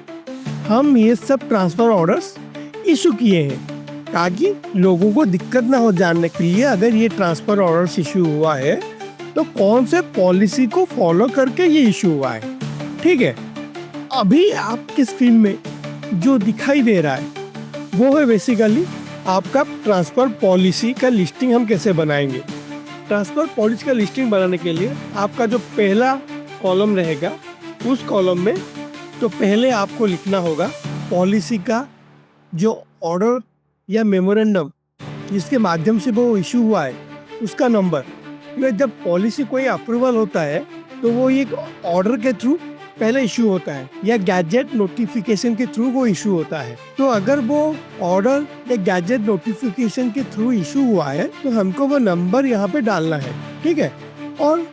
हम ये सब ट्रांसफ़र ऑर्डर्स इशू किए हैं ताकि लोगों को दिक्कत ना हो जानने के लिए अगर ये ट्रांसफ़र ऑर्डर्स इशू हुआ है तो कौन से पॉलिसी को फॉलो करके ये इशू हुआ है। ठीक है, अभी आपकी स्क्रीन में जो दिखाई दे रहा है वो है बेसिकली आपका ट्रांसफ़र पॉलिसी का लिस्टिंग हम कैसे बनाएंगे। ट्रांसफ़र पॉलिसी का लिस्टिंग बनाने के लिए आपका जो पहला कॉलम रहेगा उस कॉलम में तो पहले आपको लिखना होगा पॉलिसी का जो ऑर्डर या मेमोरेंडम जिसके माध्यम से वो इशू हुआ है उसका नंबर। क्योंकि जब पॉलिसी कोई अप्रूवल होता है तो वो एक ऑर्डर के थ्रू पहले इशू होता है या गैजेट नोटिफिकेशन के थ्रू वो इशू होता है। तो अगर वो ऑर्डर या गैजेट नोटिफिकेशन के थ्रू इशू हुआ है तो हमको वो नंबर यहाँ पे डालना है। ठीक है, और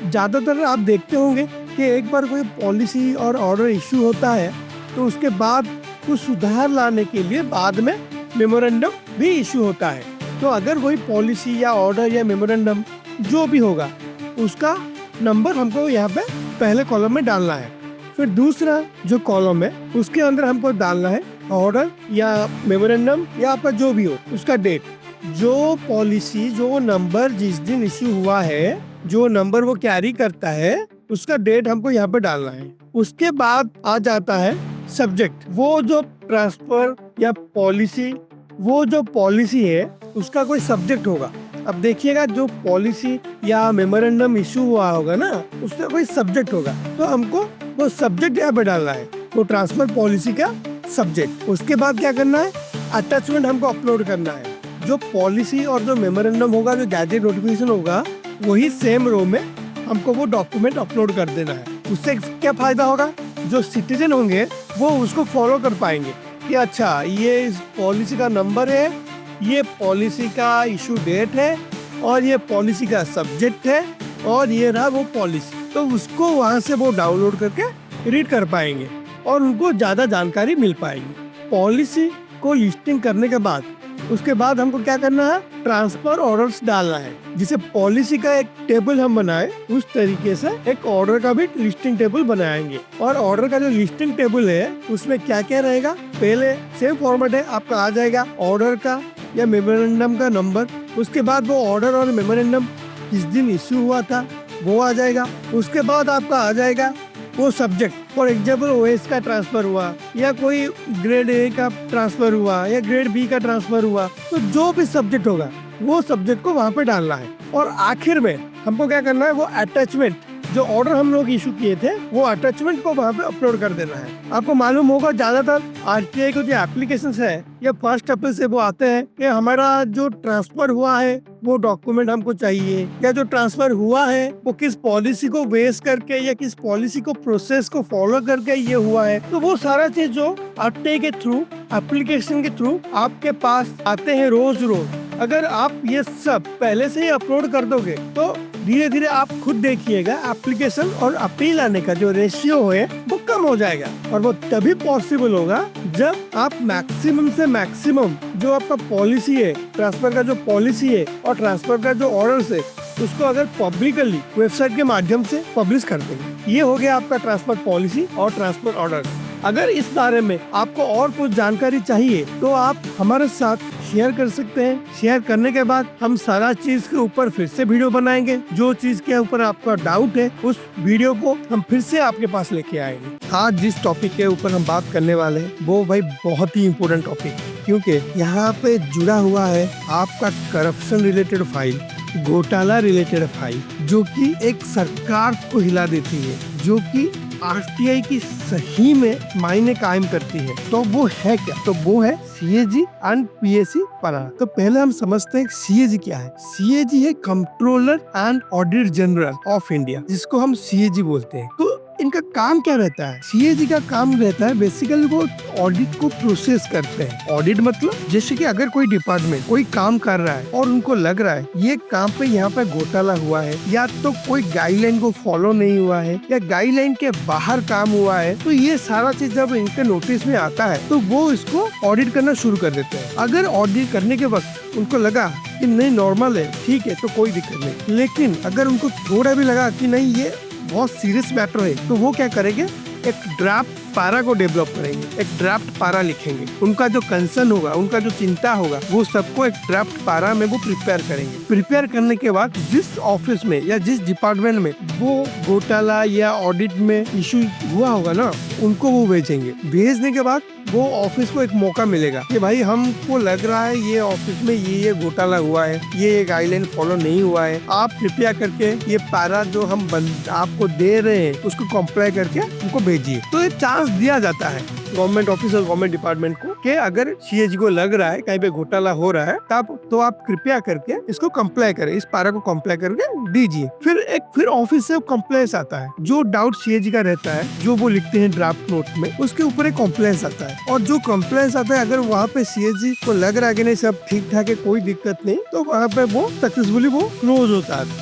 ज़्यादातर आप देखते होंगे कि एक बार कोई पॉलिसी और ऑर्डर इशू होता है तो उसके बाद कुछ सुधार लाने के लिए बाद में मेमोरेंडम भी इशू होता है। तो अगर कोई पॉलिसी या ऑर्डर या मेमोरेंडम जो भी होगा उसका नंबर हमको यहाँ पे पहले कॉलम में डालना है। फिर दूसरा जो कॉलम है उसके अंदर हमको डालना है ऑर्डर या मेमोरेंडम या आपका जो भी हो उसका डेट। जो पॉलिसी जो नंबर जिस दिन इश्यू हुआ है जो नंबर वो कैरी करता है उसका डेट हमको यहाँ पे डालना है। उसके बाद आ जाता है सब्जेक्ट। वो जो ट्रांसफर या पॉलिसी वो जो पॉलिसी है उसका कोई सब्जेक्ट होगा। अब देखिएगा जो पॉलिसी या मेमोरेंडम इशू हुआ होगा ना उसका कोई सब्जेक्ट होगा तो हमको वो सब्जेक्ट यहाँ पे डालना है, वो ट्रांसफर पॉलिसी का सब्जेक्ट। उसके बाद क्या करना है, अटैचमेंट हमको अपलोड करना है। जो पॉलिसी और जो मेमोरेंडम होगा जो गैजेट नोटिफिकेशन होगा वही सेम रो में हमको वो डॉक्यूमेंट अपलोड कर देना है। उससे क्या फायदा होगा, जो सिटीजन होंगे वो उसको फॉलो कर पाएंगे कि अच्छा ये इस पॉलिसी का नंबर है, ये पॉलिसी का इशू डेट है और ये पॉलिसी का सब्जेक्ट है और ये रहा वो पॉलिसी। तो उसको वहाँ से वो डाउनलोड करके रीड कर पाएंगे और उनको ज़्यादा जानकारी मिल पाएगी। पॉलिसी को लिस्टिंग करने के बाद उसके बाद हमको क्या करना है, ट्रांसफर ऑर्डर्स डालना है। जिसे पॉलिसी का एक टेबल हम बनाए उस तरीके से एक ऑर्डर का भी लिस्टिंग टेबल बनाएंगे। और ऑर्डर का जो लिस्टिंग टेबल है उसमें क्या क्या रहेगा, पहले सेम फॉर्मेट है आपका आ जाएगा ऑर्डर का, या मेमोरेंडम का नंबर, उसके बाद वो ऑर्डर और मेमोरेंडम किस दिन इश्यू हुआ था वो आ जाएगा। उसके बाद आपका आ जाएगा वो सब्जेक्ट, फॉर एग्जाम्पल ओएस का ट्रांसफर हुआ या कोई ग्रेड ए का ट्रांसफर हुआ या ग्रेड बी का ट्रांसफर हुआ, तो जो भी सब्जेक्ट होगा वो सब्जेक्ट को वहाँ पे डालना है। और आखिर में हमको क्या करना है, वो अटैचमेंट जो ऑर्डर हम लोग इशू किए थे वो अटैचमेंट को वहाँ पे अपलोड कर देना है। आपको मालूम होगा ज्यादातर आरटीआई के जो एप्लीकेशन है या फर्स्ट अप्रैल से वो आते हैं कि हमारा जो ट्रांसफर हुआ है वो डॉक्यूमेंट हमको चाहिए, या जो ट्रांसफर हुआ है वो किस पॉलिसी को बेस करके या किस पॉलिसी को प्रोसेस को फॉलो करके ये हुआ है। तो वो सारा चीज जो आरटीआई के थ्रू, एप्लीकेशन के थ्रू आपके पास आते हैं रोज रोज। अगर आप ये सब पहले से ही अपलोड कर दोगे तो धीरे धीरे आप खुद देखिएगा एप्लीकेशन और अपील आने का जो रेशियो है वो कम हो जाएगा। और वो तभी पॉसिबल होगा जब आप मैक्सिमम से मैक्सिमम जो आपका पॉलिसी है, ट्रांसफर का जो पॉलिसी है और ट्रांसफर का जो ऑर्डर्स है, उसको अगर पब्लिकली वेबसाइट के माध्यम से पब्लिश कर देंगे। ये हो गया आपका ट्रांसफर पॉलिसी और ट्रांसफर ऑर्डर्स। अगर इस बारे में आपको और कुछ जानकारी चाहिए तो आप हमारे साथ शेयर कर सकते हैं। शेयर करने के बाद हम सारा चीज के ऊपर फिर से वीडियो बनाएंगे। जो चीज के ऊपर आपका डाउट है उस वीडियो को हम फिर से आपके पास लेके आएंगे। आज जिस टॉपिक के ऊपर हम बात करने वाले हैं वो भाई बहुत ही इम्पोर्टेंट टॉपिक है, क्योंकि यहाँ पे जुड़ा हुआ है आपका करप्शन रिलेटेड फाइल, घोटाला रिलेटेड फाइल, जो कि एक सरकार को हिला देती है, जो कि आरटीआई की सही में मायने कायम करती है। तो वो है क्या? तो वो है सीएजी एंड पीएसी परा। तो पहले हम समझते हैं सीएजी क्या है। सीएजी है controller and auditor general of India, जिसको हम सीएजी बोलते हैं। तो इनका काम क्या रहता है? सीएजी का काम रहता है बेसिकली वो ऑडिट को प्रोसेस करते हैं। ऑडिट मतलब जैसे कि अगर कोई डिपार्टमेंट कोई काम कर रहा है और उनको लग रहा है ये काम पे यहाँ पे घोटाला हुआ है, या तो कोई गाइडलाइन को फॉलो नहीं हुआ है, या गाइडलाइन के बाहर काम हुआ है, तो ये सारा चीज जब इनके नोटिस में आता है तो वो इसको ऑडिट करना शुरू कर देते हैं। अगर ऑडिट करने के वक्त उनको लगा कि नहीं नॉर्मल है, ठीक है, तो कोई दिक्कत नहीं, लेकिन अगर उनको थोड़ा भी लगा कि नहीं ये बहुत सीरियस मैटर है, तो वो क्या करेंगे, एक ड्राफ्ट पारा को डेवलप करेंगे, एक ड्राफ्ट पारा लिखेंगे। उनका जो कंसर्न होगा, उनका जो चिंता होगा, वो सबको एक ड्राफ्ट पारा में वो प्रिपेयर करेंगे। प्रिपेयर करने के बाद जिस ऑफिस में या जिस डिपार्टमेंट में वो घोटाला या ऑडिट में इशू हुआ होगा ना, उनको वो भेजेंगे। भेजने के बाद वो ऑफिस को एक मौका मिलेगा कि भाई हमको लग रहा है ये ऑफिस में ये घोटाला हुआ है, ये गाइडलाइन फॉलो नहीं हुआ है, आप कृपया करके ये पारा जो हम आपको दे रहे हैं उसको कंप्लाई करके हमको भेजिए। तो ये चांस दिया जाता है गवर्नमेंट ऑफिस और गवर्नमेंट डिपार्टमेंट को कि अगर सीएजी को लग रहा है कहीं पे घोटाला हो रहा है तब तो आप कृपया करके इसको कंप्लाई करें, इस पारा को कंप्लाई करके दीजिए। फिर ऑफिस से कंप्लेंस आता है। जो डाउट सीएजी का रहता है, जो वो लिखते हैं ड्राफ्ट नोट में, उसके ऊपर एक कंप्लेंस आता है। और जो कंप्लेंस आता है, अगर वहाँ पे सीएजी को लग रहा है कि नहीं सब ठीक ठाक है, कोई दिक्कत नहीं, तो वहाँ पे वो सक्सेसफुली वो क्लोज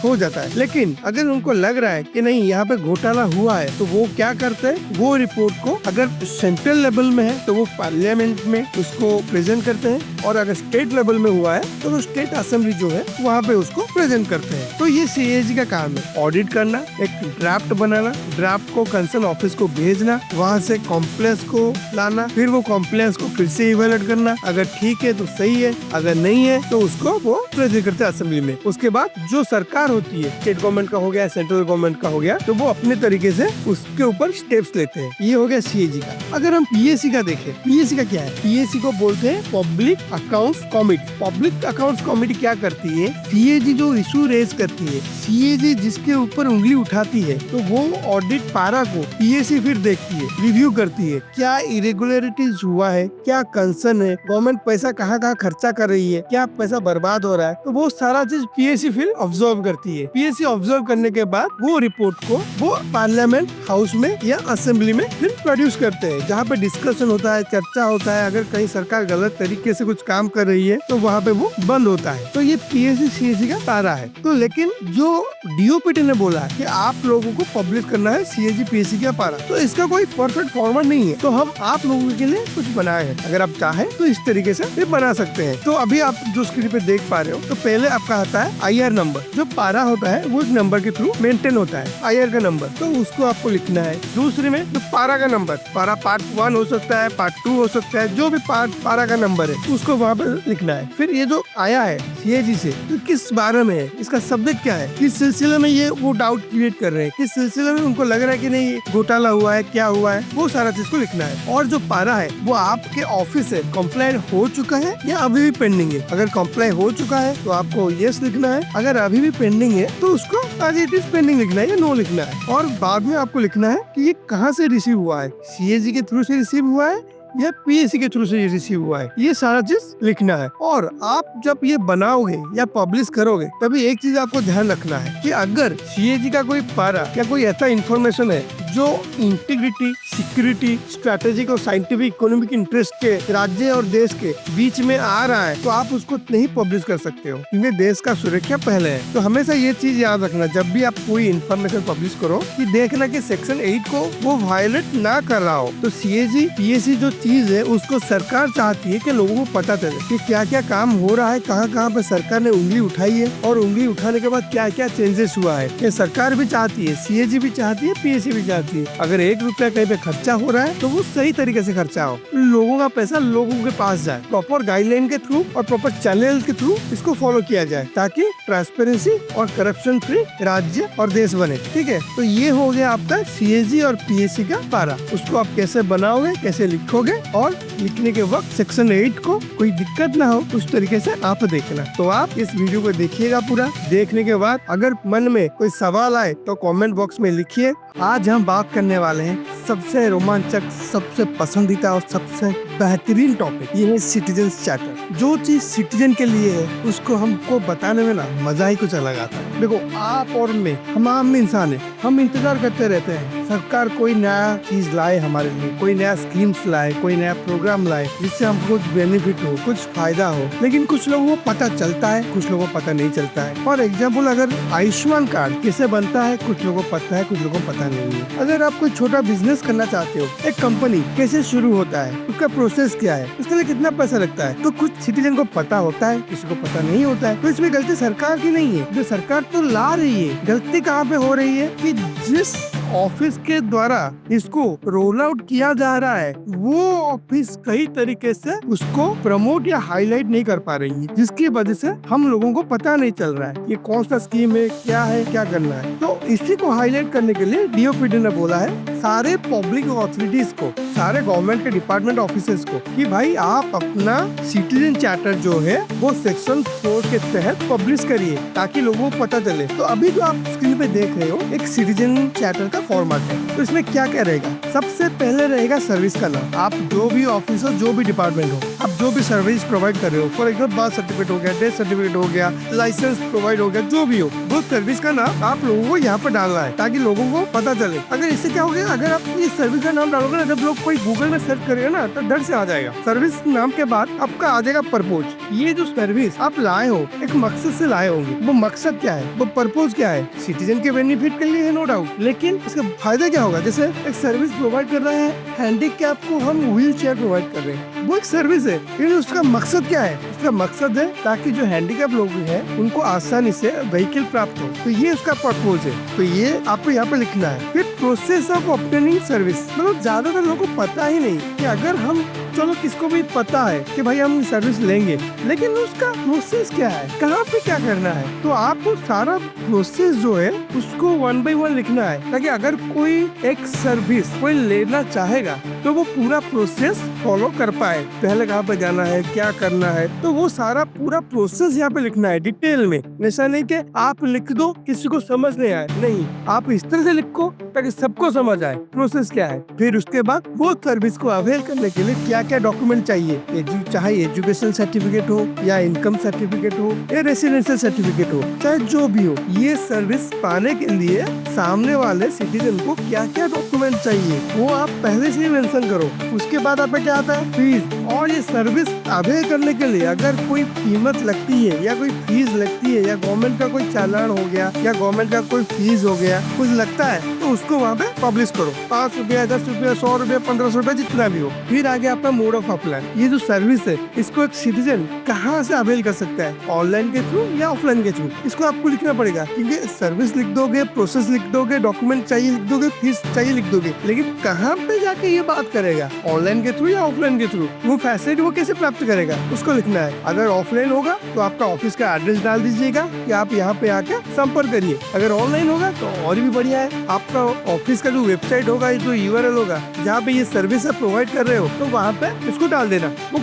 हो जाता है। लेकिन अगर उनको लग रहा है कि नहीं यहाँ पे घोटाला हुआ है, तो वो क्या करते हैं, वो रिपोर्ट को अगर सेंट्रल लेवल में है तो वो पार्लियामेंट में उसको प्रेजेंट करते हैं, और अगर स्टेट लेवल में हुआ है तो वो स्टेट असेंबली जो है वहाँ पे उसको प्रेजेंट करते हैं। तो ये सीएजी का काम है, ऑडिट करना, एक ड्राफ्ट बनाना, ड्राफ्ट को कंसर्न ऑफिस को भेजना, वहाँ से कॉम्प्लेक्स को लाना, फिर वो कॉम्प्लेक्स को फिर से इवैल्यूएट करना, अगर ठीक है तो सही है, अगर नहीं है तो उसको वो प्रेजेंट करते हैं असेंबली में। उसके बाद जो सरकार होती है, स्टेट गवर्नमेंट का हो गया, सेंट्रल गवर्नमेंट का हो गया, तो वो अपने तरीके से उसके ऊपर स्टेप्स लेते हैं। ये हो गया सीएजी का। अगर हम पीएसी का देखें, पीएसी का क्या है? पीएसी को बोलते हैं public accounts committee. Public accounts committee क्या करती है, सीएजी जो इशू रेज करती है, सीएजी जिसके ऊपर उंगली उठाती है, तो वो ऑडिट पारा को पीएसी फिर देखती है, रिव्यू करती है, क्या इरेगुलरिटीज हुआ है, क्या कंसर्न है, गवर्नमेंट पैसा कहाँ कहाँ खर्चा कर रही है, क्या पैसा बर्बाद हो रहा है, तो वो सारा चीज पीएसी फिर ऑब्जर्व करती है। पीएसी ऑब्जर्व करने के बाद वो रिपोर्ट को वो पार्लियामेंट हाउस में या असेंबली में फिर प्रोड्यूस करते हैं, जहाँ पे डिस्कशन होता है, चर्चा होता है। अगर कहीं सरकार गलत तरीके से कुछ काम कर रही है तो वहाँ पे वो बंद होता है। तो ये पीएसी सीएजी का पारा है। तो लेकिन जो डीओपीटी ने बोला कि आप लोगों को पब्लिश करना है सीएजी पीएसी का पारा, तो इसका कोई परफेक्ट फॉर्मेट नहीं है। तो हम आप लोगों के के लिए कुछ बनाया है। अगर आप चाहें तो इस तरीके से ये बना सकते हैं। तो अभी आप जो स्क्रीन पे देख पा रहे हो, तो पहले आपका आता है IR नंबर। जो पारा होता है वो एक नंबर के थ्रू मेंटेन होता है, IR का नंबर, तो उसको आपको लिखना है। दूसरे में जो पारा का नंबर, पारा पार्ट 1 हो सकता है, पार्ट 2 हो सकता है, जो भी पारा का नंबर है उसको वहाँ पर लिखना है। फिर ये जो आया है CAG से, तो किस बारे में है, इसका सब्जेक्ट क्या है, किस सिलसिले में ये वो डाउट क्रिएट कर रहे हैं, किस सिलसिले में उनको लग रहा है कि नहीं घोटाला हुआ है, क्या हुआ है, वो सारा चीज को लिखना है। और जो पारा है वो आपके ऑफिस से कंप्लाइन हो चुका है या अभी भी पेंडिंग है। अगर कंप्लाइन हो चुका है तो आपको यस लिखना है, अगर अभी भी पेंडिंग है तो उसको आज इट इज पेंडिंग लिखना है या नो लिखना है। और बाद में आपको लिखना है कि ये कहाँ से रिसीव हुआ है, CAG के थ्रू से रिसीव हुआ है या PSC के थ्रू से रिसीव हुआ है, ये सारा चीज लिखना है। और आप जब ये बनाओगे या पब्लिश करोगे तभी एक चीज आपको ध्यान रखना है कि अगर CAG का कोई पारा या कोई ऐसा इंफॉर्मेशन है जो इंटीग्रिटी, सिक्योरिटी, स्ट्रेटेजिक और साइंटिफिक इकोनॉमिक इंटरेस्ट के राज्य और देश के बीच में आ रहा है, तो आप उसको नहीं पब्लिश कर सकते हो, क्योंकि देश का सुरक्षा पहले है। तो हमेशा ये चीज याद रखना जब भी आप कोई इंफॉर्मेशन पब्लिश करो कि देखना कि सेक्शन 8 को वो वायलेट ना कर रहा हो। तो CAG, PSC जो चीज है उसको सरकार चाहती है कि लोगों को पता चले कि क्या क्या काम हो रहा है, कहाँ कहाँ पे सरकार ने उंगली उठाई है और उंगली उठाने के बाद क्या क्या चेंजेस हुआ है। ये सरकार भी चाहती है, CAG भी चाहती है, PSC भी चाहती है। अगर 1 रुपया कहीं पे खर्चा हो रहा है तो वो सही तरीके से खर्चा हो, लोगों का पैसा लोगों के पास जाए, प्रॉपर गाइडलाइन के थ्रू और प्रॉपर चैनल के थ्रू इसको फॉलो किया जाए, ताकि ट्रांसपेरेंसी और करप्शन फ्री राज्य और देश बने। ठीक है, तो ये हो गया आपका CAG और PSC का पारा। उसको आप कैसे बनाओगे, कैसे लिखोगे, और लिखने के वक्त सेक्शन 8 को कोई दिक्कत ना हो उस तरीके से आप देखना। तो आप इस वीडियो को देखिएगा पूरा। देखने के बाद अगर मन में कोई सवाल आए तो कमेंट बॉक्स में लिखिए। आज हम बात करने वाले हैं सबसे रोमांचक, सबसे पसंदीदा और सबसे बेहतरीन टॉपिक, ये है सिटीजन चार्टर। जो चीज सिटीजन के लिए है उसको हमको बताने में ना मजा ही कुछ अलग आता है। देखो, आप और मैं, हम आम इंसान है, हम इंतजार करते रहते हैं सरकार कोई नया चीज लाए हमारे लिए, कोई नया स्कीम्स लाए, कोई नया प्रोग्राम लाए जिससे हमको कुछ बेनिफिट हो, कुछ फायदा हो। लेकिन कुछ लोगों को पता चलता है, कुछ लोगों को पता नहीं चलता है। फॉर एग्जाम्पल, अगर आयुष्मान कार्ड कैसे बनता है कुछ लोगों को पता है, कुछ लोगों को पता नहीं है। अगर आप कोई छोटा बिजनेस करना चाहते हो, एक कंपनी कैसे शुरू होता है, उसका प्रोसेस क्या है, उसके लिए कितना पैसा लगता है, तो कुछ सिटीजन को पता होता है, किसी को पता नहीं होता है। तो इसमें गलती सरकार की नहीं है, जो सरकार तो ला रही है। गलती कहाँ पे हो रही है कि जिस ऑफिस के द्वारा इसको रोल आउट किया जा रहा है वो ऑफिस कई तरीके से उसको प्रमोट या हाईलाइट नहीं कर पा रही है, जिसकी वजह से हम लोगों को पता नहीं चल रहा है ये कौन सा स्कीम है, क्या है, क्या करना है। तो इसी को हाईलाइट करने के लिए DOPT ने बोला है सारे पब्लिक अथॉरिटीज को, सारे गवर्नमेंट के डिपार्टमेंट ऑफिसर्स को, कि भाई आप अपना सिटीजन चार्टर जो है वो सेक्शन 4 के तहत पब्लिश करिए ताकि लोगों को पता चले। तो अभी जो आप स्क्रीन पे देख रहे हो एक सिटीजन चार्टर का फॉर्मेट है। तो इसमें क्या क्या रहेगा, सबसे पहले रहेगा सर्विस का नाम। आप जो भी ऑफिस हो, जो भी डिपार्टमेंट हो, आप जो भी सर्विस प्रोवाइड कर रहे हो, फॉर एग्जाम्पल बर्थ सर्टिफिकेट हो गया, डेथ सर्टिफिकेट हो गया, लाइसेंस प्रोवाइड हो गया, जो भी हो, वो सर्विस का नाम आप लोगों को यहाँ पर डालना है ताकि लोगों को पता चले। अगर इससे क्या हो गया, अगर आप इस सर्विस का नाम डालोगे ना, जब लोग कोई गूगल में सर्च करेगा ना तो डर से आ जाएगा। सर्विस नाम के बाद आपका आ जाएगा परपोज। ये जो सर्विस आप लाए हो एक मकसद से लाए होंगे, वो मकसद क्या है, वो परपोज क्या है, सिटीजन के बेनिफिट के लिए है नो डाउट, लेकिन इसका फायदा क्या होगा। जैसे एक सर्विस प्रोवाइड कर रहे हैं, हैंडीकैप को हम व्हील चेयर प्रोवाइड कर रहे हैं, वो एक सर्विस है, लेकिन उसका मकसद क्या है, उसका मकसद है ताकि जो हैंडीकैप लोग हैं उनको आसानी से व्हीकल प्राप्त हो। तो ये उसका परपोज है, तो ये आपको यहाँ पे लिखना है। फिर प्रोसेस ऑफ ऑब्टेनिंग सर्विस, मतलब ज्यादातर लोगों को पता ही नहीं कि अगर हम, चलो किसको भी पता है कि भाई हम सर्विस लेंगे, लेकिन उसका प्रोसेस क्या है, कहाँ पे क्या करना है। तो आपको सारा प्रोसेस जो है उसको 1 by 1 लिखना है ताकि अगर कोई एक सर्विस कोई लेना चाहेगा तो वो पूरा प्रोसेस फॉलो कर पाए। पहले कहाँ पे जाना है, क्या करना है, तो वो सारा पूरा प्रोसेस यहाँ पे लिखना है डिटेल में। ऐसा नहीं कि आप लिख दो किसी को समझ नहीं आए, नहीं, आप इस तरह से लिखो ताकि सबको समझ आए प्रोसेस क्या है। फिर उसके बाद वो सर्विस को अवेल करने के लिए क्या क्या डॉक्यूमेंट चाहिए, चाहे एजुकेशन सर्टिफिकेट हो या इनकम सर्टिफिकेट हो या रेसिडेंशियल सर्टिफिकेट हो, चाहे जो भी हो, ये सर्विस पाने के लिए सामने वाले सिटीजन को क्या क्या डॉक्यूमेंट चाहिए वो आप पहले से ही मेंशन करो। उसके बाद आप क्या आता है, फीस। और ये सर्विस अवेल करने के लिए अगर कोई कीमत लगती है या कोई फीस लगती है या गवर्नमेंट का कोई चालान हो गया या गवर्नमेंट का कोई फीस हो गया, कुछ लगता है तो उसको वहाँ पे पब्लिश करो। 5 रुपया, 10 रुपया, 100 रुपया, 1500 रुपया, जितना भी हो। फिर आगे आपका मोड ऑफ अप्लाई। ये जो सर्विस है इसको एक सिटीजन कहाँ से अवेल कर सकता है, ऑनलाइन के थ्रू या ऑफलाइन के थ्रू, इसको आपको लिखना पड़ेगा। क्योंकि सर्विस लिख दोगे, प्रोसेस लिख दोगे, डॉक्यूमेंट चाहिए लिख दोगे, फीस चाहिए लिख दोगे, लेकिन कहाँ पे जाके ये बात करेगा, ऑनलाइन के थ्रू या ऑफलाइन के थ्रू, वो फैसिलिटी वो कैसे प्राप्त करेगा, उसको लिखना है। अगर ऑफलाइन होगा तो आपका ऑफिस का एड्रेस डाल दीजिएगा कि आप यहाँ पे आके संपर्क करिए। अगर ऑनलाइन होगा तो और भी बढ़िया है, आपका ऑफिस का जो वेबसाइट होगा, जो URL होगा जहाँ पे ये सर्विस आप प्रोवाइड कर रहे हो, तो वहाँ पे इसको डाल देना। वो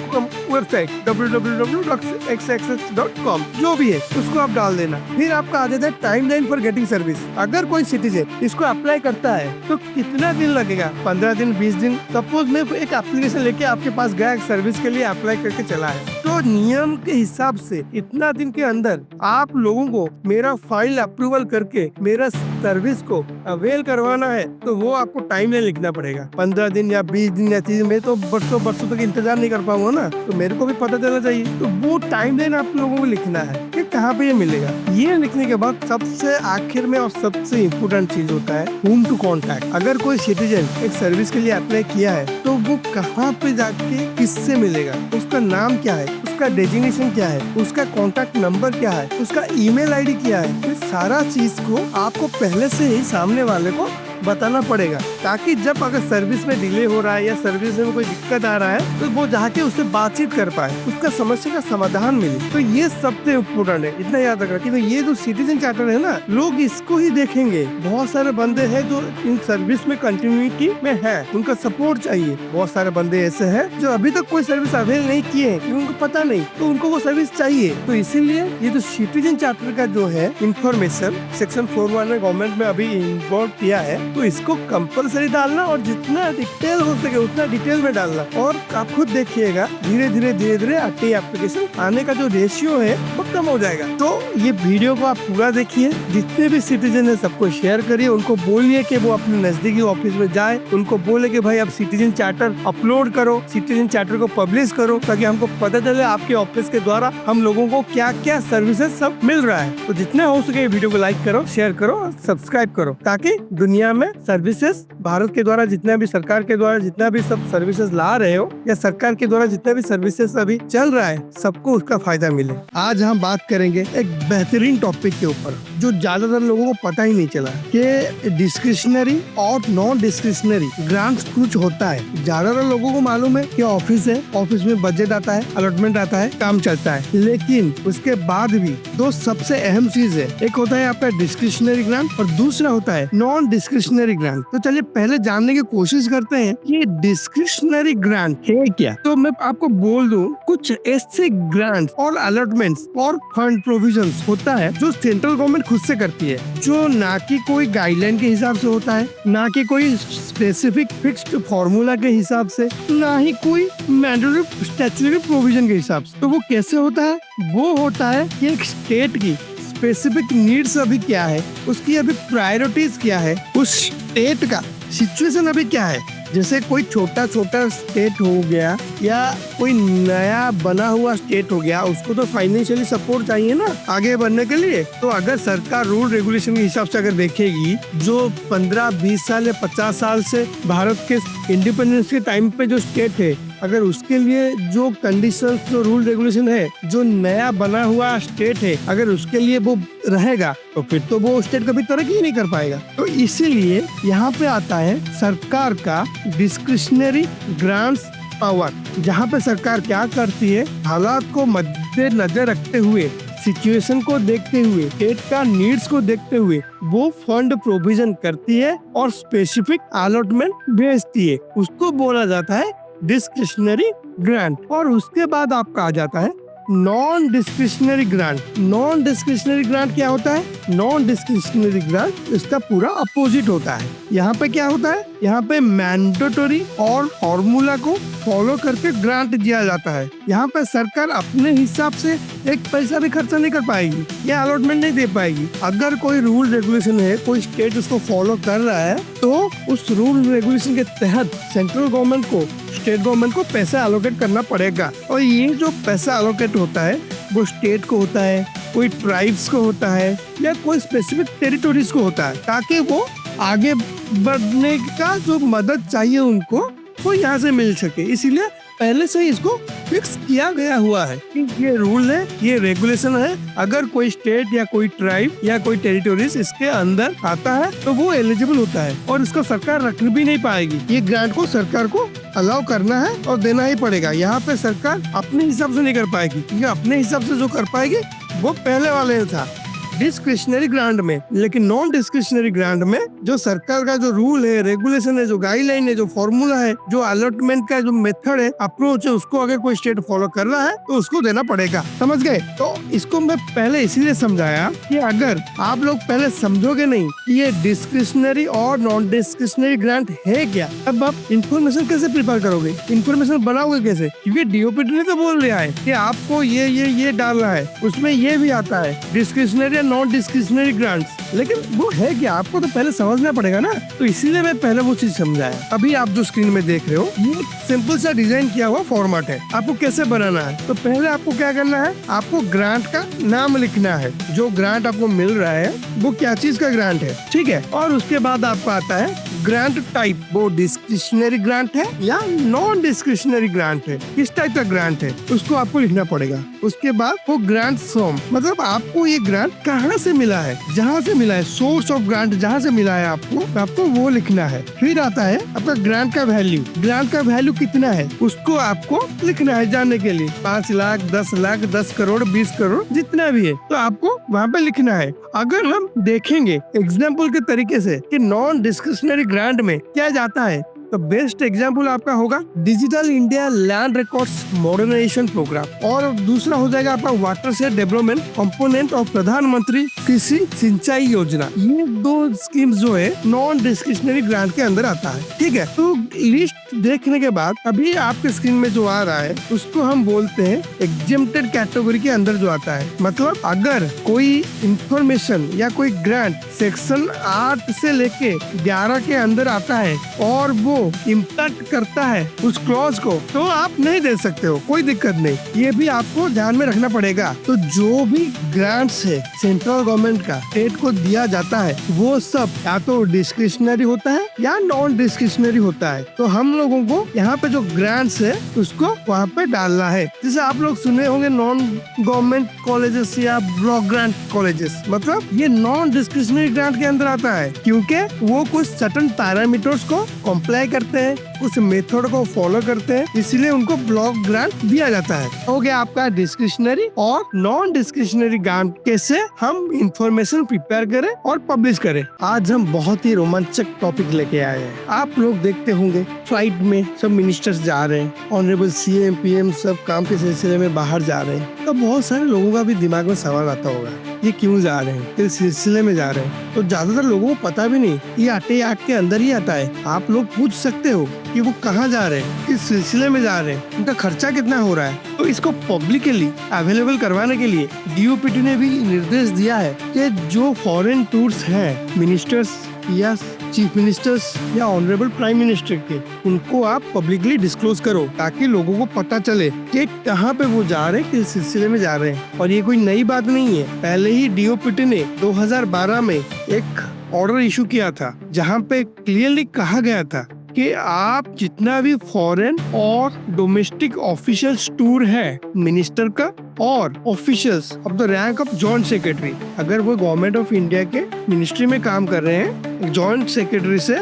वेबसाइट www.xxx.com जो भी है उसको आप डाल देना। फिर आपका आ जाता है टाइमलाइन फॉर गेटिंग सर्विस। अगर कोई सिटीजन इसको अप्लाई करता है तो कितना दिन लगेगा, 15 दिन, 20 दिन। सपोज मैं एक एप्लीकेशन लेके आपके पास गया, सर्विस के लिए अप्लाई करके चला है, तो नियम के हिसाब से इतना दिन के अंदर आप लोगों को मेरा फाइल अप्रूवल करके मेरा सर्विस को अवेल करवाना है, तो वो आपको टाइमलाइन लिखना पड़ेगा। 15 दिन या 20 दिन या 30 में तो बरसों तक इंतजार नहीं कर पाऊंगा ना, तो मेरे को भी पता चलना चाहिए। तो वो टाइमलाइन आप लोगों को लिखना है कि कहाँ पे ये मिलेगा। ये लिखने के बाद सबसे आखिर में और सबसे इम्पोर्टेंट चीज होता है whom to contact। अगर कोई सिटीजन एक सर्विस के लिए अप्लाई किया है तो वो कहाँ पे जाके किससे मिलेगा, उसका नाम क्या है, उसका डेजिग्नेशन क्या है, उसका कॉन्टैक्ट नंबर क्या है, उसका ईमेल आईडी क्या है। ये सारा चीज को आपको पहले से ही सामने वाले को बताना पड़ेगा, ताकि जब अगर सर्विस में डिले हो रहा है या सर्विस में कोई दिक्कत आ रहा है तो वो जाके उससे बातचीत कर पाए, उसका समस्या का समाधान मिले। तो ये सबसे इम्पोर्टेंट है, इतना याद रखना कि ये जो सिटीजन चार्टर है ना, लोग इसको ही देखेंगे। बहुत सारे बंदे हैं जो इन सर्विस में कंटिन्यूटी में है, उनका सपोर्ट चाहिए। बहुत सारे बंदे ऐसे हैं जो अभी तक कोई सर्विस अवेल नहीं किए हैं, उनको पता नहीं, तो उनको वो सर्विस चाहिए। तो इसीलिए ये जो सिटीजन चार्टर का जो है इंफॉर्मेशन सेक्शन 4(1) में गवर्नमेंट में अभी इन्वॉल्व किया है, तो इसको कंपलसरी डालना और जितना डिटेल हो सके उतना डिटेल में डालना। और आप खुद देखिएगा धीरे धीरे आरटीआई एप्लीकेशन आने का जो रेशियो है वो कम हो जाएगा। तो ये वीडियो को आप पूरा देखिए, जितने भी सिटीजन है सबको शेयर करिए, उनको बोलिए कि वो अपने नजदीकी ऑफिस में जाए, उनको बोले कि भाई आप सिटीजन चार्टर अपलोड करो, सिटीजन चार्टर को पब्लिश करो, ताकि हमको पता चले आपके ऑफिस के द्वारा हम लोगों को क्या क्या सर्विसेज सब मिल रहा है। तो जितना हो सके वीडियो को लाइक करो, शेयर करो और सब्सक्राइब करो, ताकि दुनिया में सर्विसेज भारत के द्वारा जितना भी, सरकार के द्वारा जितना भी सब सर्विसेज ला रहे हो या सरकार के द्वारा जितना भी सर्विसेज अभी चल रहा है, सबको उसका फायदा मिले। आज हम बात करेंगे एक बेहतरीन टॉपिक के ऊपर जो ज्यादातर लोगों को पता ही नहीं चला कि डिस्क्रिशनरी और नॉन डिस्क्रिशनरी ग्रांट्स कुछ होता है। ज्यादातर लोगों को मालूम है कि ऑफिस है, ऑफिस में बजट आता है, अलॉटमेंट आता है, काम चलता है, लेकिन उसके बाद भी दो सबसे अहम चीज है, एक होता है आपका डिस्क्रिशनरी ग्रांट और दूसरा होता है नॉन डिस्क्रिशनरी ग्रांट। तो चलिए पहले जानने की कोशिश करते हैं कि डिस्क्रिशनरी ग्रांट है क्या। तो मैं आपको बोल दूं, कुछ ऐसे ग्रांट और अलॉटमेंट्स और फंड प्रोविजंस होता है जो सेंट्रल गवर्नमेंट खुद से करती है, जो ना कि कोई गाइडलाइन के हिसाब से होता है, ना कि कोई स्पेसिफिक फिक्स्ड फॉर्मूला के हिसाब से, ना ही कोई मैंडेटरी स्टैट्यूटरी प्रोविजन के हिसाब से। तो वो कैसे होता है? वो होता है कि एक स्टेट की स्पेसिफिक नीड्स अभी क्या है, उसकी अभी प्रायोरिटीज क्या है, उस स्टेट का सिचुएशन अभी क्या है। जैसे कोई छोटा स्टेट हो गया या कोई नया बना हुआ स्टेट हो गया, उसको तो फाइनेंशियली सपोर्ट चाहिए ना आगे बढ़ने के लिए। तो अगर सरकार रूल रेगुलेशन के हिसाब से अगर देखेगी, जो 15-20 साल या 50 साल से भारत के इंडिपेंडेंस के टाइम पे जो स्टेट है, अगर उसके लिए जो कंडीशंस, जो रूल रेगुलेशन है, जो नया बना हुआ स्टेट है, अगर उसके लिए वो रहेगा तो फिर तो वो स्टेट कभी तरक्की ही नहीं कर पाएगा। तो इसीलिए यहाँ पे आता है सरकार का डिस्क्रिशनरी ग्रांट्स पावर, जहाँ पे सरकार क्या करती है, हालात को मद्देनजर रखते हुए, सिचुएशन को देखते हुए, स्टेट का नीड्स को देखते हुए वो फंड प्रोविजन करती है और स्पेसिफिक अलॉटमेंट भेजती है। उसको बोला जाता है डिस्क्रिशनरी ग्रांट। और उसके बाद आपका आ जाता है non discretionary grant. Non discretionary grant क्या होता है? नॉन डिस्क्रिशनरी ग्रांट इसका पूरा अपोजिट होता है। यहाँ पे क्या होता है? यहाँ पे मैंडेटरी और फॉर्मूला को फॉलो करके ग्रांट दिया जाता है। यहाँ पे सरकार अपने हिसाब से एक पैसा भी खर्चा नहीं कर पाएगी या अलॉटमेंट नहीं दे पाएगी। अगर कोई रूल रेगुलेशन है, कोई स्टेट उसको फॉलो कर रहा है, तो उस रूल रेगुलेशन के तहत सेंट्रल गवर्नमेंट को, स्टेट गवर्नमेंट को पैसा एलोकेट करना पड़ेगा। और ये जो पैसा एलोकेट होता है वो स्टेट को होता है, कोई ट्राइब्स को होता है या कोई स्पेसिफिक टेरिटोरीज को होता है, ताकि वो आगे बढ़ने का जो मदद चाहिए उनको वो यहाँ से मिल सके, इसीलिए पहले से ही इसको फिक्स किया गया हुआ है कि ये रूल है, ये रेगुलेशन है। अगर कोई स्टेट या कोई ट्राइब या कोई टेरिटोरीज इसके अंदर आता है तो वो एलिजिबल होता है और इसको सरकार रख भी नहीं पाएगी। ये ग्रांट को सरकार को अलाउ करना है और देना ही पड़ेगा। यहाँ पे सरकार अपने हिसाब से नहीं कर पाएगी, क्योंकि अपने हिसाब से जो कर पाएगी वो पहले वाले में था डिस्क्रिशनरी ग्रांट में। लेकिन नॉन डिस्क्रिशनरी ग्रांट में जो सरकार का जो रूल है, रेगुलेशन है, जो गाइडलाइन है, जो फॉर्मूला है, जो अलॉटमेंट का जो मेथड है, अप्रोच है, उसको अगर कोई स्टेट फॉलो कर रहा है तो उसको देना पड़ेगा। समझ गए? तो इसको मैं पहले इसीलिए समझाया कि अगर आप लोग पहले समझोगे नहीं कि ये डिस्क्रिशनरी और नॉन डिस्क्रिशनरी ग्रांट है क्या, अब आप इंफॉर्मेशन कैसे प्रिपेयर करोगे, इंफॉर्मेशन बनाओगे कैसे? क्योंकि डीओपीटी ने तो बोल दिया है कि आपको ये डालना है, उसमें ये भी आता है डिस्क्रिशनरी नॉन डिस्क्रिशनरी ग्रांट्स। लेकिन वो है कि आपको तो पहले समझना पड़ेगा ना, तो इसीलिए मैं पहले वो चीज समझाया। अभी आप जो स्क्रीन में देख रहे हो ये सिंपल सा डिजाइन किया हुआ फॉर्मेट है। आपको कैसे बनाना है, तो पहले आपको क्या करना है, आपको ग्रांट का नाम लिखना है। जो ग्रांट आपको मिल रहा है वो क्या चीज का ग्रांट है, ठीक है। और उसके बाद आपको आता है ग्रांट टाइप, वो डिस्क्रिशनरी ग्रांट है या नॉन डिस्क्रिशनरी ग्रांट है, किस टाइप का ग्रांट है उसको आपको लिखना पड़ेगा। उसके बाद वो ग्रांट सम, मतलब आपको ये ग्रांट कहाँ से मिला है, जहाँ से मिला है, सोर्स ऑफ ग्रांट जहाँ से मिला है आपको वो लिखना है। फिर आता है आपका ग्रांट का वैल्यू, ग्रांट का वैल्यू कितना है उसको आपको लिखना है जानने के लिए। 5 लाख, 10 लाख, 10 करोड़, 20 करोड़, जितना भी है तो आपको वहाँ पे लिखना है। अगर हम देखेंगे एग्जाम्पल के तरीके से कि नॉन डिस्क्रिशनरी ग्रांट में क्या जाता है, तो बेस्ट एग्जाम्पल आपका होगा digital India land records modernisation programme, और दूसरा हो जाएगा आपका watershed development component of Pradhan Mantri Krishi सिंचाई योजना। ये 2 स्कीम्स जो है नॉन डिस्क्रिशनरी ग्रांट के अंदर आता है, ठीक है। तो लिस्ट देखने के बाद अभी आपके स्क्रीन में जो आ रहा है उसको हम बोलते हैं एग्जेम्प्टेड कैटेगरी के अंदर जो आता है। मतलब अगर कोई इंफॉर्मेशन या कोई ग्रांट सेक्शन 8 से लेके 11 के अंदर आता है और वो इम्पैक्ट करता है उस क्लॉज को, तो आप नहीं दे सकते हो, कोई दिक्कत नहीं। ये भी आपको ध्यान में रखना पड़ेगा। तो जो भी ग्रांट्स है सेंट्रल गवर्नमेंट का स्टेट को दिया जाता है वो सब या तो डिस्क्रिशनरी होता है या नॉन डिस्क्रिशनरी होता है। तो हम लोगों को यहाँ पे जो ग्रांट्स है उसको वहाँ पे डालना है। जैसे आप लोग सुने होंगे नॉन गवर्नमेंट कॉलेजेस या ब्लॉक ग्रांट कॉलेजेस, मतलब ये नॉन डिस्क्रिशनरी ग्रांट के अंदर आता है, क्योंकि वो कुछ सर्टेन पैरामीटर्स को कॉम्प्लाई करते हैं, उस मेथड को फॉलो करते हैं, इसलिए उनको ब्लॉक ग्रांट दिया जाता है। हो गया आपका डिस्क्रिशनरी और नॉन डिस्क्रिशनरी ग्रांट कैसे हम इंफॉर्मेशन प्रिपेयर करें और पब्लिश करें। आज हम बहुत ही रोमांचक टॉपिक लेके आए हैं। आप लोग देखते होंगे फ्लाइट में सब मिनिस्टर्स जा रहे हैं, ऑनरेबल सीएम पीएम सब काम के सिलसिले में बाहर जा रहे हैं, तो बहुत सारे लोगों का भी दिमाग में सवाल आता होगा ये क्यों जा रहे हैं, किस सिलसिले में जा रहे हैं। तो ज्यादातर लोगों को पता भी नहीं, ये आटे आट के अंदर ही आता है। आप लोग पूछ सकते हो कि वो कहाँ जा रहे हैं, किस सिलसिले में जा रहे हैं, उनका खर्चा कितना हो रहा है। तो इसको पब्लिकली अवेलेबल करवाने के लिए डीओपीटी ने भी निर्देश दिया है कि जो फॉरेन टूर्स हैं मिनिस्टर्स या चीफ मिनिस्टर्स या ऑनरेबल प्राइम मिनिस्टर के, उनको आप पब्लिकली डिस्क्लोज करो ताकि लोगों को पता चले कि कहाँ पे वो जा रहे हैं, किस सिलसिले में जा रहे हैं। और ये कोई नई बात नहीं है, पहले ही डीओपीटी ने 2012 में एक ऑर्डर इशू किया था जहाँ पे क्लियरली कहा गया था कि आप जितना भी फॉरेन और डोमेस्टिक ऑफिशियल्स टूर है मिनिस्टर का और officials of the rank of joint secretary, अगर वो गवर्नमेंट ऑफ इंडिया के मिनिस्ट्री में काम कर रहे हैं, जॉइंट सेक्रेटरी से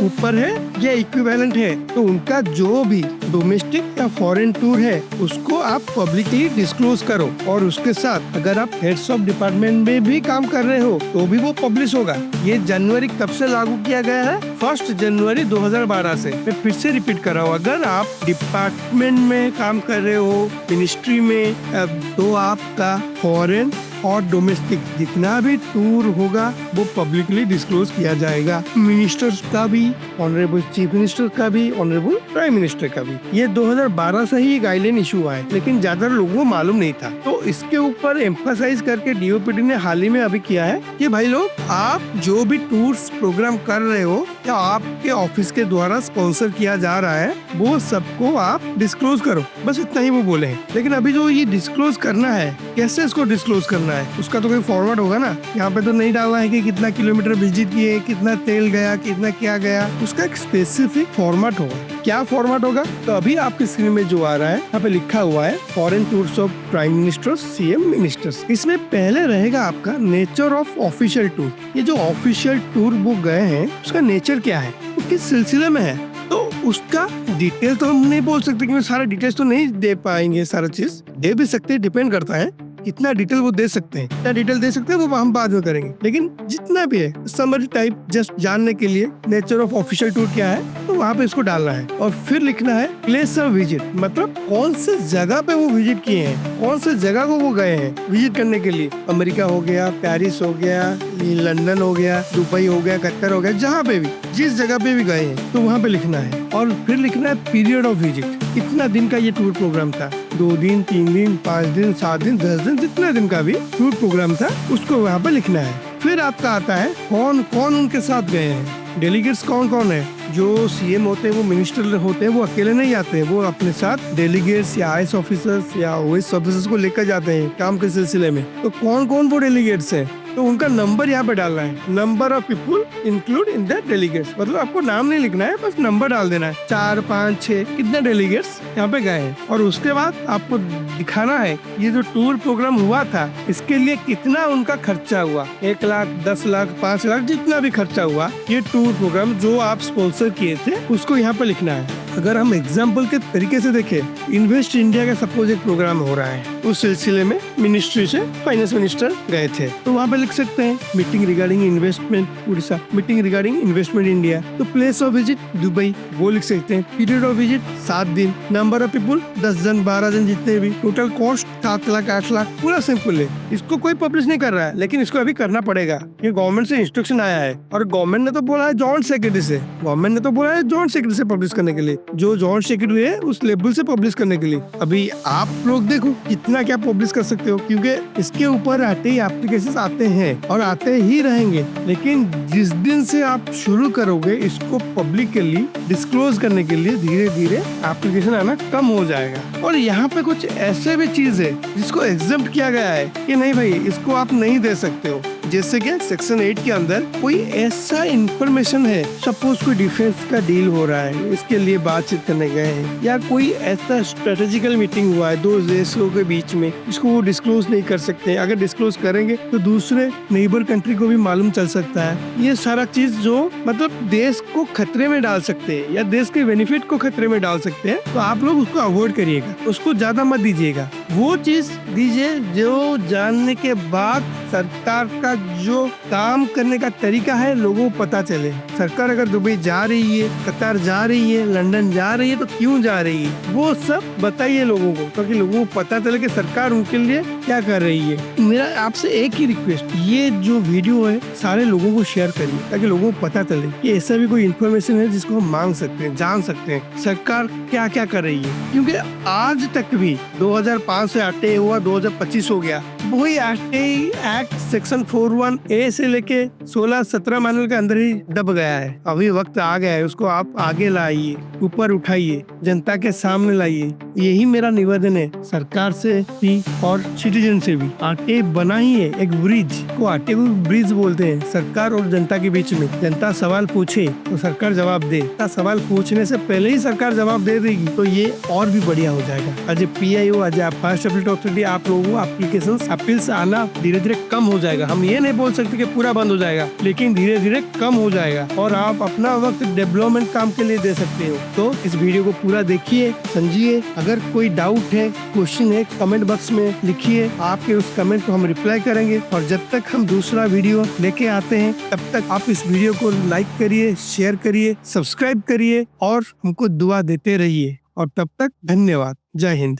ऊपर है या इक्विवेलेंट है, तो उनका जो भी डोमेस्टिक या फॉरेन टूर है उसको आप पब्लिकली डिस्क्लोज करो। और उसके साथ अगर आप हेड्स ऑफ डिपार्टमेंट में भी काम कर रहे हो तो भी वो पब्लिश होगा। ये जनवरी कब से लागू किया गया है? 1 जनवरी 2012 से। मैं फिर से रिपीट कर रहा हूँ, अगर आप डिपार्टमेंट में काम कर रहे हो मिनिस्ट्री में, तो आपका फॉरेन और डोमेस्टिक जितना भी टूर होगा वो पब्लिकली डिस्क्लोज किया जाएगा। मिनिस्टर्स का भी, ऑनरेबल चीफ मिनिस्टर का भी, ऑनरेबल प्राइम मिनिस्टर का भी। ये 2012 से ही गाइडलाइन इशू हुआ है, लेकिन ज्यादा लोगों को मालूम नहीं था। तो इसके ऊपर एम्फसाइज करके डीओपीटी ने हाल ही में अभी किया है कि भाई लोग, आप जो भी टूर्स प्रोग्राम कर रहे हो या आपके ऑफिस के द्वारा स्पॉन्सर किया जा रहा है वो सबको आप डिस्क्लोज करो। बस इतना ही वो बोले हैं। लेकिन अभी जो ये डिस्क्लोज करना है, कैसे इसको डिस्क्लोज करना है, रहा है उसका तो कोई फॉर्मेट होगा ना। यहाँ पे तो नहीं डालना है कि कितना किलोमीटर विजिट किए, कितना तेल गया, कितना क्या गया, उसका एक स्पेसिफिक फॉर्मेट होगा। क्या फॉर्मेट होगा? तो अभी आपकी स्क्रीन में जो आ रहा है यहाँ पे लिखा हुआ है foreign tours of prime ministers, CM, ministers. इसमें पहले रहेगा आपका नेचर ऑफ ऑफिशियल टूर। ये जो ऑफिशियल टूर वो गए हैं उसका नेचर क्या है, वो किस सिलसिले में है, तो उसका डिटेल तो हम नहीं बोल सकते क्योंकि सारा डिटेल्स तो नहीं दे पाएंगे। सारा चीज दे भी सकते हैं, डिपेंड करता है कितना डिटेल वो दे सकते हैं। क्या डिटेल दे सकते हैं वो हम बाद में करेंगे, लेकिन जितना भी है समरी टाइप जस्ट जानने के लिए नेचर ऑफ ऑफिशियल टूर क्या है तो वहाँ पे इसको डालना है। और फिर लिखना है प्लेस ऑफ विजिट, मतलब कौन से जगह पे वो विजिट किए हैं, कौन से जगह को वो गए हैं विजिट करने के लिए। अमेरिका हो गया, पेरिस हो गया, लंदन हो गया, दुबई हो गया, कतर हो गया, जहाँ पे भी जिस जगह पे भी गए हैं तो वहाँ पे लिखना है। और फिर लिखना है पीरियड ऑफ विजिट, कितना दिन का ये टूर प्रोग्राम था, 2 दिन, 3 दिन, 5 दिन, 7 दिन, 10 दिन, जितना दिन का भी टूर प्रोग्राम था उसको वहाँ पे लिखना है। फिर आपका आता है कौन कौन उनके साथ गए हैं, डेलीगेट्स कौन कौन है। जो सीएम होते हैं, वो मिनिस्टर होते हैं, वो अकेले नहीं आते हैं, वो अपने साथ डेलीगेट्स या आईएएस ऑफिसर्स या ओएस ऑफिसर्स को लेकर जाते हैं काम के सिलसिले में। तो कौन कौन वो डेलीगेट्स हैं तो उनका नंबर यहाँ पे डालना है। Number of people include in that delegates, मतलब आपको नाम नहीं लिखना है, बस नंबर डाल देना है, 4, 5, 6 कितने डेलीगेट्स यहाँ पे गए हैं। और उसके बाद आपको दिखाना है ये जो टूर प्रोग्राम हुआ था इसके लिए कितना उनका खर्चा हुआ, 1 लाख, 10 लाख, 5 लाख, जितना भी खर्चा हुआ ये टूर प्रोग्राम जो आप स्पॉन्सर किए थे उसको यहाँ पे लिखना है। अगर हम एग्जाम्पल के तरीके से देखें, इन्वेस्ट इंडिया का सपोज एक प्रोग्राम हो रहा है, उस सिलसिले में मिनिस्ट्री से फाइनेंस मिनिस्टर गए थे तो वहाँ पे लिख सकते हैं meeting regarding investment Orissa, meeting regarding investment India. तो प्लेस ऑफ विजिट दुबई, वो लिख सकते हैं। पीरियड ऑफ विजिट 7 दिन, नंबर ऑफ पीपुल 10 जन, 12 जन, जितने भी, टोटल कॉस्ट 7 लाख, 8 लाख, पूरा सिंपल है। इसको कोई पब्लिश नहीं कर रहा है लेकिन इसको अभी करना पड़ेगा, ये गवर्नमेंट से इंस्ट्रक्शन आया है और गवर्नमेंट ने तो बोला है जॉइंट सेक्रेटरी से, गवर्नमेंट ने तो बोला है जॉइंट सेक्रेटरी से पब्लिश करने के लिए, जो जॉइंट सेक्रेटरी है उस लेवल से पब्लिश करने के लिए। अभी आप लोग देखो कितना क्या पब्लिश कर सकते हो, क्योंकि इसके ऊपर आते ही एप्लीकेशन आते हैं और आते ही रहेंगे, लेकिन जिस दिन से आप शुरू करोगे इसको पब्लिकली डिस्क्लोज करने के लिए धीरे धीरे एप्लीकेशन आना कम हो जाएगा। और यहाँ पे कुछ ऐसे भी चीज है जिसको एग्जम्प्ट किया गया है कि नहीं भाई इसको आप नहीं दे सकते हो, जैसे कि सेक्शन 8 के अंदर कोई ऐसा इंफॉर्मेशन है, सपोज कोई डिफेंस का डील हो रहा है इसके लिए बातचीत करने गए हैं, या कोई ऐसा स्ट्रेटेजिकल मीटिंग हुआ है 2 देशों के बीच में, इसको वो डिस्क्लोज नहीं कर सकते। अगर डिस्क्लोज करेंगे तो दूसरे नेबर कंट्री को भी मालूम चल सकता है। ये सारा चीज जो मतलब देश को खतरे में डाल सकते हैं या देश के बेनिफिट को खतरे में डाल सकते हैं, तो आप लोग उसको अवॉइड करिएगा, उसको ज्यादा मत दीजिएगा। वो चीज दीजिए जो जानने के बाद सरकार का जो काम करने का तरीका है लोगों को पता चले। सरकार अगर दुबई जा रही है, कतार जा रही है, लंदन जा रही है तो क्यों जा रही है, वो सब बताइए लोगों को, ताकि लोगों को पता चले कि सरकार उनके लिए क्या कर रही है। मेरा आपसे एक ही रिक्वेस्ट, ये जो वीडियो है सारे लोगों को शेयर करिए ताकि लोगों को पता चले कि ऐसा भी कोई इन्फॉर्मेशन है जिसको हम मांग सकते हैं, जान सकते हैं सरकार क्या क्या कर रही है। क्योंकि आज तक भी 2005 से आटे हुआ 2025 हो गया, वही एक्ट सेक्शन 41A से लेके 16-17 मानल के अंदर ही दब गया है। अभी वक्त आ गया है, उसको आप आगे लाइए, ऊपर उठाइए, जनता के सामने लाइए। यही मेरा निवेदन है सरकार से भी और सिटीजन से भी। आटे बनाइए एक ब्रिज को, आटे को ब्रिज बोलते हैं सरकार और जनता के बीच में। जनता सवाल पूछे तो सरकार जवाब दे, सवाल पूछने से पहले ही सरकार जवाब दे देगी तो ये और भी बढ़िया हो जाएगा। आज PIO, आज फास्ट अपील अथॉरिटी, आप लोगों को एप्लीकेशन अपील्स आना धीरे धीरे कम हो जाएगा। हम ये नहीं बोल सकते कि पूरा बंद हो जाएगा, लेकिन धीरे धीरे कम हो जाएगा और आप अपना वक्त डेवलपमेंट काम के लिए दे सकते हो। तो इस वीडियो को पूरा देखिए, समझिए। अगर कोई डाउट है, क्वेश्चन है, कमेंट बॉक्स में लिखिए, आपके उस कमेंट को हम रिप्लाई करेंगे। और जब तक हम दूसरा वीडियो लेके आते हैं तब तक आप इस वीडियो को लाइक करिए, शेयर करिए, सब्सक्राइब करिए और हमको दुआ देते रहिए। और तब तक धन्यवाद। जय हिंद।